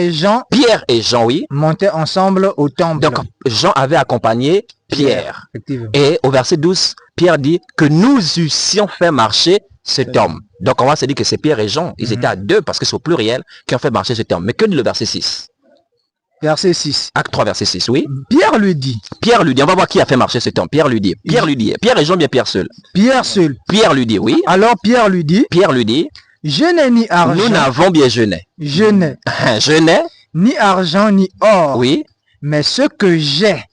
et Jean, oui, montaient ensemble au temple. Donc, Jean avait accompagné Pierre. Et au verset 12, Pierre dit que nous eussions fait marcher cet homme. Donc, on va se dire que c'est Pierre et Jean. Ils étaient à deux parce que c'est au pluriel qui ont fait marcher cet homme. Mais que dit le verset 6? Verset 6. Acte 3, verset 6, oui. Pierre lui dit, on va voir qui a fait marcher cet homme. Pierre lui dit, Pierre et Jean, bien Pierre seul. Pierre seul. Pierre lui dit, oui. Alors Pierre lui dit, je n'ai ni argent. Nous n'avons bien je n'ai ni argent ni or. Oui. Mais ce que j'ai,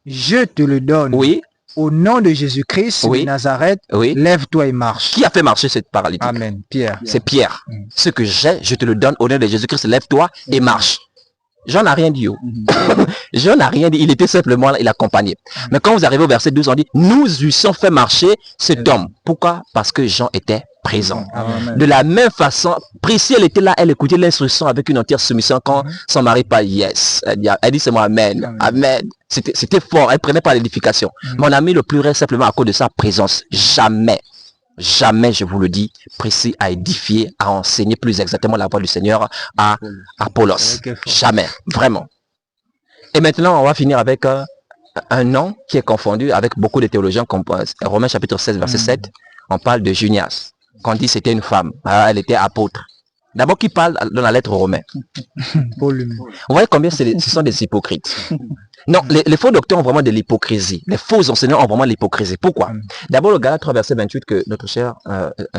je te le donne. Oui. au nom de Jésus-Christ de Nazareth, lève-toi et marche. Qui a fait marcher cette paralytique? Amen. Pierre. C'est Pierre. Ce que j'ai, je te le donne au nom de Jésus-Christ, lève-toi et marche. Jean n'a rien dit. Jean n'a rien dit, il était simplement là, il accompagnait. Mais quand vous arrivez au verset 12, on dit, nous eussions fait marcher cet homme. Pourquoi? Parce que Jean était présent. De la même façon, Priscille, elle était là, elle écoutait l'instruction avec une entière soumission quand son mari parle yes. Elle dit c'est moi amen. Amen. C'était fort, elle prenait pas l'édification. Mon ami le plus simplement à cause de sa présence. Jamais, je vous le dis, Priscille a édifié, a enseigné plus exactement la voix du Seigneur à Apollos. Jamais, vraiment. Et maintenant, on va finir avec un nom qui est confondu avec beaucoup de théologiens, comme Romains chapitre 16, verset 7. On parle de Junias. Qu'on dit c'était une femme, elle était apôtre. D'abord, qui parle dans la lettre aux Romains? Vous voyez combien ce sont des hypocrites. Non, les faux docteurs ont vraiment de l'hypocrisie. Les faux enseignants ont vraiment de l'hypocrisie. Pourquoi? D'abord, le Galates 3, verset 28 que notre cher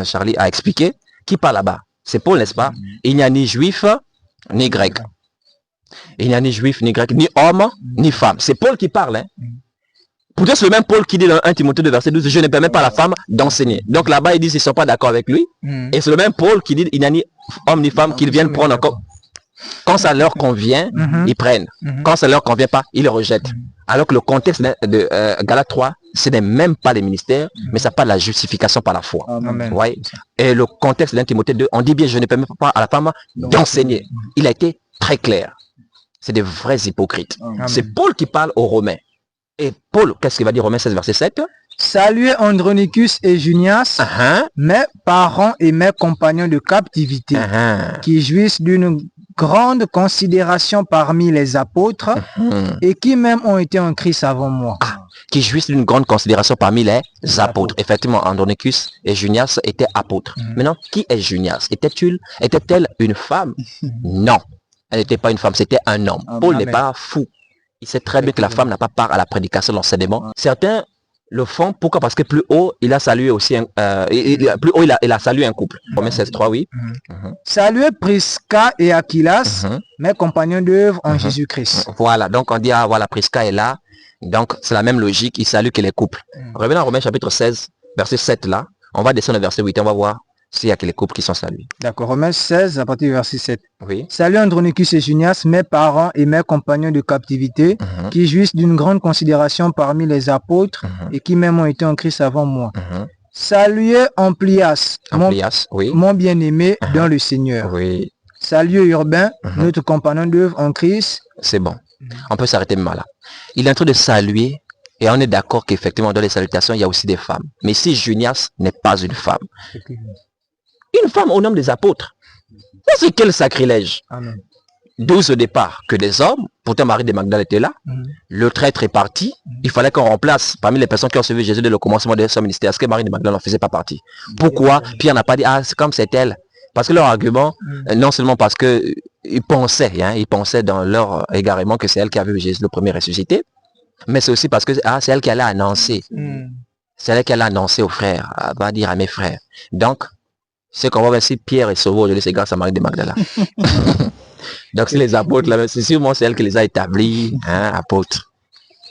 Charlie a expliqué. Qui parle là-bas? C'est Paul, n'est-ce pas? Il n'y a ni juif, ni grec. Il n'y a ni juif, ni grec, ni homme, ni femme. C'est Paul qui parle. Pourtant, c'est le même Paul qui dit dans 1 Timothée 2, verset 12, je ne permets pas à la femme d'enseigner. Donc là-bas, ils disent qu'ils ne sont pas d'accord avec lui. Et c'est le même Paul qui dit il n'y a ni homme ni femme qu'ils viennent prendre encore. Quand ça leur convient, ils prennent. Quand ça leur convient pas, ils le rejettent. Alors que le contexte de Galates 3, ce n'est même pas les ministères, mais ça parle de la justification par la foi. Ouais. Et le contexte de 1 Timothée 2, on dit bien je ne permets pas à la femme d'enseigner. Il a été très clair. C'est des vrais hypocrites. C'est Paul qui parle aux Romains. Et Paul, qu'est-ce qu'il va dire Romains 16, verset 7? Saluez Andronicus et Junias, mes parents et mes compagnons de captivité, qui jouissent d'une grande considération parmi les apôtres et qui même ont été en Christ avant moi. Qui jouissent d'une grande considération parmi les apôtres. Effectivement, Andronicus et Junias étaient apôtres. Maintenant, qui est Junias? Était-elle une femme? Non, elle n'était pas une femme, c'était un homme. Paul n'est pas fou. Il sait très bien que la femme n'a pas part à la prédication, l'enseignement. Certains le font. Pourquoi? Parce que plus haut, il a salué aussi plus haut, il a salué un couple. Romains 16:3, oui. Saluez Prisca et Aquilas, mes compagnons d'œuvre en Jésus-Christ. Voilà, donc on dit, ah voilà, Prisca est là. Donc c'est la même logique, il salue que les couples. Revenons à Romains chapitre 16, verset 7 là. On va descendre au verset 8, on va voir s'il y a que les couples qui sont salués. D'accord, Romains 16 à partir du verset 7. Oui. Salut Andronicus et Junias, mes parents et mes compagnons de captivité, qui jouissent d'une grande considération parmi les apôtres et qui même ont été en Christ avant moi. Saluez Amplias, mon bien-aimé dans le Seigneur. Oui. Saluez Urbain, notre compagnon d'œuvre en Christ. C'est bon. On peut s'arrêter même là. Il est en train de saluer. Et on est d'accord qu'effectivement, dans les salutations, il y a aussi des femmes. Mais si Junias n'est pas une femme, une femme au nom des apôtres, c'est quel sacrilège? 12 au départ, que des hommes, pourtant Marie de Magdala était là, le traître est parti, il fallait qu'on remplace parmi les personnes qui ont suivi Jésus dès le commencement de son ministère. Est-ce que Marie de Magdala n'en faisait pas partie? Pourquoi Pierre n'a pas dit, ah, c'est comme c'est elle? Parce que leur argument, non seulement parce qu'ils pensaient dans leur égarement que c'est elle qui avait vu Jésus le premier ressuscité, mais c'est aussi parce que c'est elle qui allait annoncer. C'est elle qui allait annoncer aux frères, va dire à mes frères. Donc, c'est qu'on va voir si Pierre est sauvé aujourd'hui, c'est grâce à Marie de Magdala. Donc, si les apôtres, là, c'est sûrement c'est elle qui les a établis, apôtres.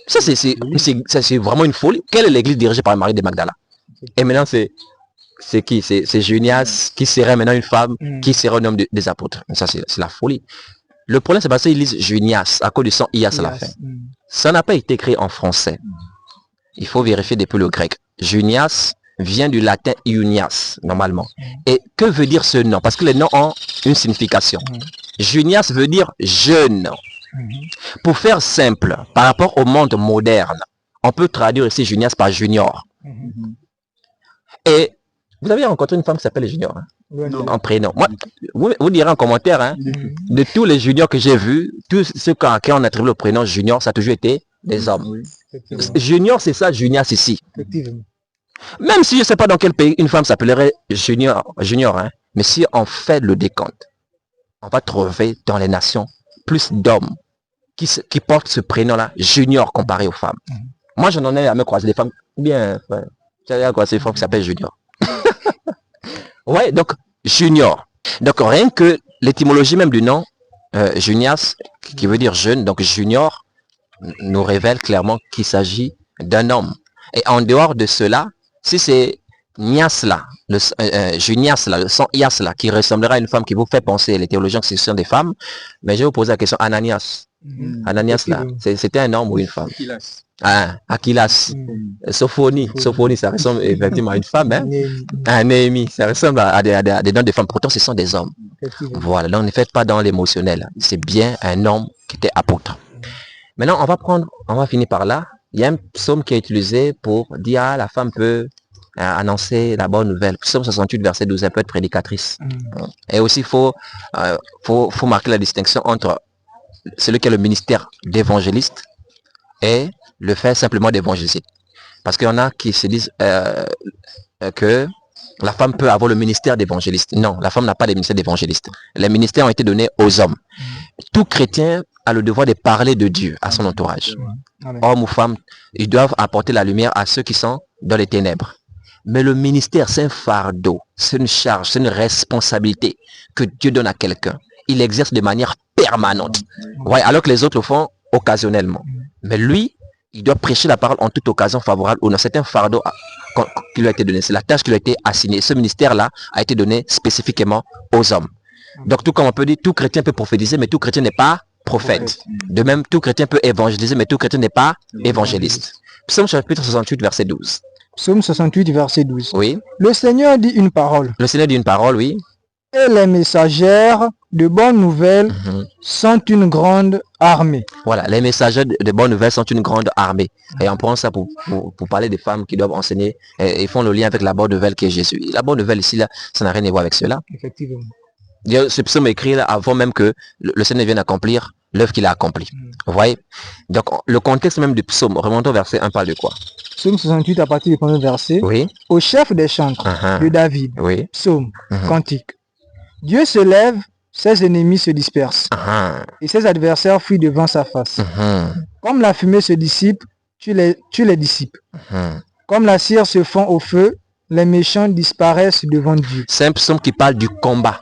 Ça, c'est vraiment une folie. Quelle est l'église dirigée par Marie de Magdala? Et maintenant, c'est qui? C'est Junias qui serait maintenant une femme, qui serait un homme des apôtres. Ça, c'est la folie. Le problème, c'est parce qu'ils lisent Junias à cause du son Ias à la fin. Ça n'a pas été écrit en français. Il faut vérifier depuis le grec. Junias vient du latin Iunias, normalement. Et que veut dire ce nom? Parce que les noms ont une signification. Junias veut dire jeune. Pour faire simple, par rapport au monde moderne, on peut traduire ici Junias par junior. Et vous avez rencontré une femme qui s'appelle Junior, en prénom. Moi, vous direz en commentaire, de tous les juniors que j'ai vus, tous ceux à qui on attribue le prénom Junior, ça a toujours été des hommes. Junior, c'est ça, Junias ici. Même si je ne sais pas dans quel pays une femme s'appellerait Junior, mais si on fait le décompte, on va trouver dans les nations plus d'hommes qui portent ce prénom-là, Junior, comparé aux femmes. Moi, j'en ai à me croiser des femmes, bien, j'ai croisé des femmes qui s'appellent Junior. Ouais, donc Junior. Donc rien que l'étymologie même du nom, Junias, qui veut dire jeune, donc Junior, nous révèle clairement qu'il s'agit d'un homme. Et en dehors de cela, si c'est Niasla, Juniasla, le sang Yasla, qui ressemblera à une femme qui vous fait penser, les théologiens que ce sont des femmes, mais je vais vous poser la question, Ananias. Ananias là, c'était un homme ou une femme? Aquilas. Sophonie, ça ressemble effectivement à une femme, hein? Néhémie, ça ressemble à des noms de femmes, pourtant ce sont des hommes. Voilà, donc ne faites pas dans l'émotionnel, c'est bien un homme qui était apôtre. Maintenant, on va finir par là. Il y a un psaume qui est utilisé pour dire, la femme peut annoncer la bonne nouvelle. Psaume 68, verset 12, elle peut être prédicatrice. Et aussi, il faut marquer la distinction entre celui qui est le ministère d'évangéliste et le fait simplement d'évangéliser. Parce qu'il y en a qui se disent que la femme peut avoir le ministère d'évangéliste. Non, la femme n'a pas de ministère d'évangéliste. Les ministères ont été donnés aux hommes. Tout chrétien a le devoir de parler de Dieu à son entourage. Hommes ou femmes, ils doivent apporter la lumière à ceux qui sont dans les ténèbres. Mais le ministère, c'est un fardeau, c'est une charge, c'est une responsabilité que Dieu donne à quelqu'un. Il l'exerce de manière permanente. Ouais, alors que les autres le font occasionnellement. Mais lui, il doit prêcher la parole en toute occasion favorable ou non. C'est un fardeau qui lui a été donné. C'est la tâche qui lui a été assignée. Ce ministère-là a été donné spécifiquement aux hommes. Donc tout comme on peut dire, tout chrétien peut prophétiser, mais tout chrétien n'est pas prophète. De même, tout chrétien peut évangéliser, mais tout chrétien n'est pas évangéliste. Psaume chapitre 68, verset 12. Psaume 68, verset 12. Oui. Le Seigneur dit une parole. Le Seigneur dit une parole, oui. Et les messagères de bonnes nouvelles sont une grande armée. Voilà, les messagers de bonnes nouvelles sont une grande armée. Et on prend ça pour parler des femmes qui doivent enseigner. Et ils font le lien avec la bonne nouvelle qui est Jésus. La bonne nouvelle ici, là, ça n'a rien à voir avec cela. Effectivement. Ce psaume est écrit là, avant même que le Seigneur vienne accomplir l'œuvre qu'il a accomplie. Vous voyez? Donc, le contexte même du psaume, remontons au verset 1, parle de quoi? Psaume 68 à partir du premier verset. Oui. Au chef des chantres de David. Oui. Psaume, cantique. Dieu se lève, ses ennemis se dispersent. Et ses adversaires fuient devant sa face. Comme la fumée se dissipe, tu les dissipes. Comme la cire se fond au feu, les méchants disparaissent devant Dieu. C'est un psaume qui parle du combat.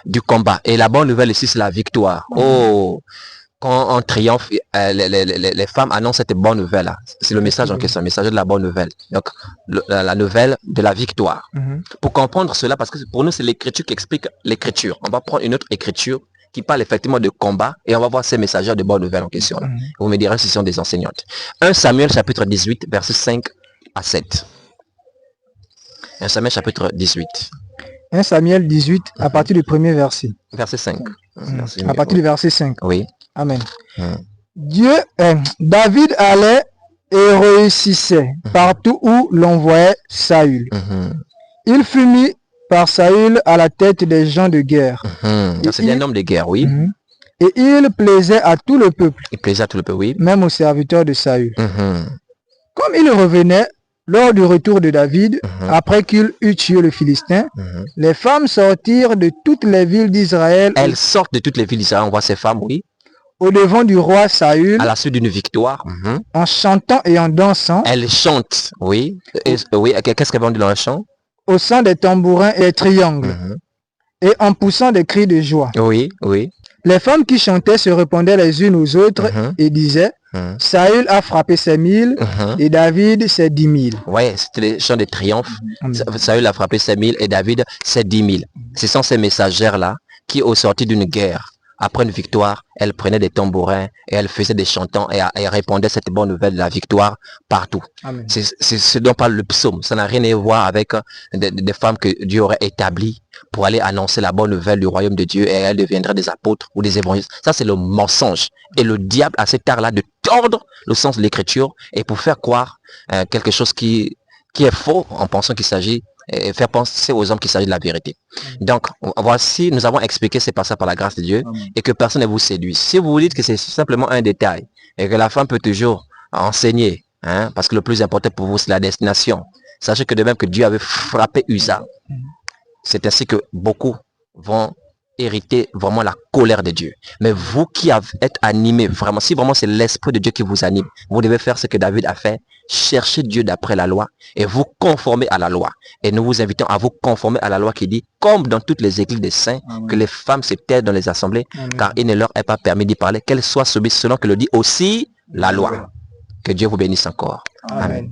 Du combat. Et la bonne nouvelle ici, c'est la victoire. Oh, quand on triomphe, les femmes annoncent cette bonne nouvelle-là. C'est le message en question, le message de la bonne nouvelle. Donc, la nouvelle de la victoire. Pour comprendre cela, parce que pour nous, c'est l'écriture qui explique l'écriture. On va prendre une autre écriture qui parle effectivement de combat et on va voir ces messagers de bonne nouvelle en question. Là. Vous me direz si ce sont des enseignantes. 1 Samuel chapitre 18, versets 5 à 7. 1 Samuel chapitre 18. 1 Samuel 18 à partir du premier verset. Verset 5. À partir du verset 5. Oui. Amen. David allait et réussissait partout où l'on voyait Saül. Il fut mis par Saül à la tête des gens de guerre. C'est un homme de guerre, oui. Et il plaisait à tout le peuple. Il plaisait à tout le peuple, oui. Même aux serviteurs de Saül. Comme il revenait lors du retour de David, après qu'il eut tué le Philistin, les femmes sortirent de toutes les villes d'Israël. Elles sortent de toutes les villes d'Israël, on voit ces femmes, oui. Au devant du roi Saül, à la suite d'une victoire, en chantant et en dansant. Elles chantent, oui. Oui. Qu'est-ce qu'elles vont dire dans le chant? Au son des tambourins et des triangles, et en poussant des cris de joie. Oui, oui. Les femmes qui chantaient se répondaient les unes aux autres et disaient, Saül a frappé ses 1000 et David ses 10 000. Oui, c'était les chants de triomphe. Saül a frappé ses 1000 et David ses 10 000. Ce sont ces messagères-là qui, au sorti d'une guerre, après une victoire, elles prenaient des tambourins et elles faisaient des chantants et répandaient cette bonne nouvelle de la victoire partout. C'est ce dont parle le psaume. Ça n'a rien à voir avec des femmes que Dieu aurait établies pour aller annoncer la bonne nouvelle du royaume de Dieu et elles deviendraient des apôtres ou des évangélistes. Ça, c'est le mensonge. Et le diable a cet art-là de tordre le sens de l'écriture et pour faire croire quelque chose qui est faux en pensant qu'il s'agit et faire penser aux hommes qu'il s'agit de la vérité. Donc, voici, nous avons expliqué ces passages par la grâce de Dieu et que personne ne vous séduise. Si vous vous dites que c'est simplement un détail et que la femme peut toujours enseigner, parce que le plus important pour vous, c'est la destination. Sachez que de même que Dieu avait frappé Usa, c'est ainsi que beaucoup vont hériter vraiment la colère de Dieu. Mais vous qui êtes animés, vraiment, si vraiment c'est l'Esprit de Dieu qui vous anime, vous devez faire ce que David a fait, chercher Dieu d'après la loi et vous conformer à la loi. Et nous vous invitons à vous conformer à la loi qui dit, comme dans toutes les églises des saints, que les femmes se taisent dans les assemblées, car il ne leur est pas permis d'y parler, qu'elles soient soumises selon que le dit aussi la loi. Que Dieu vous bénisse encore. Amen.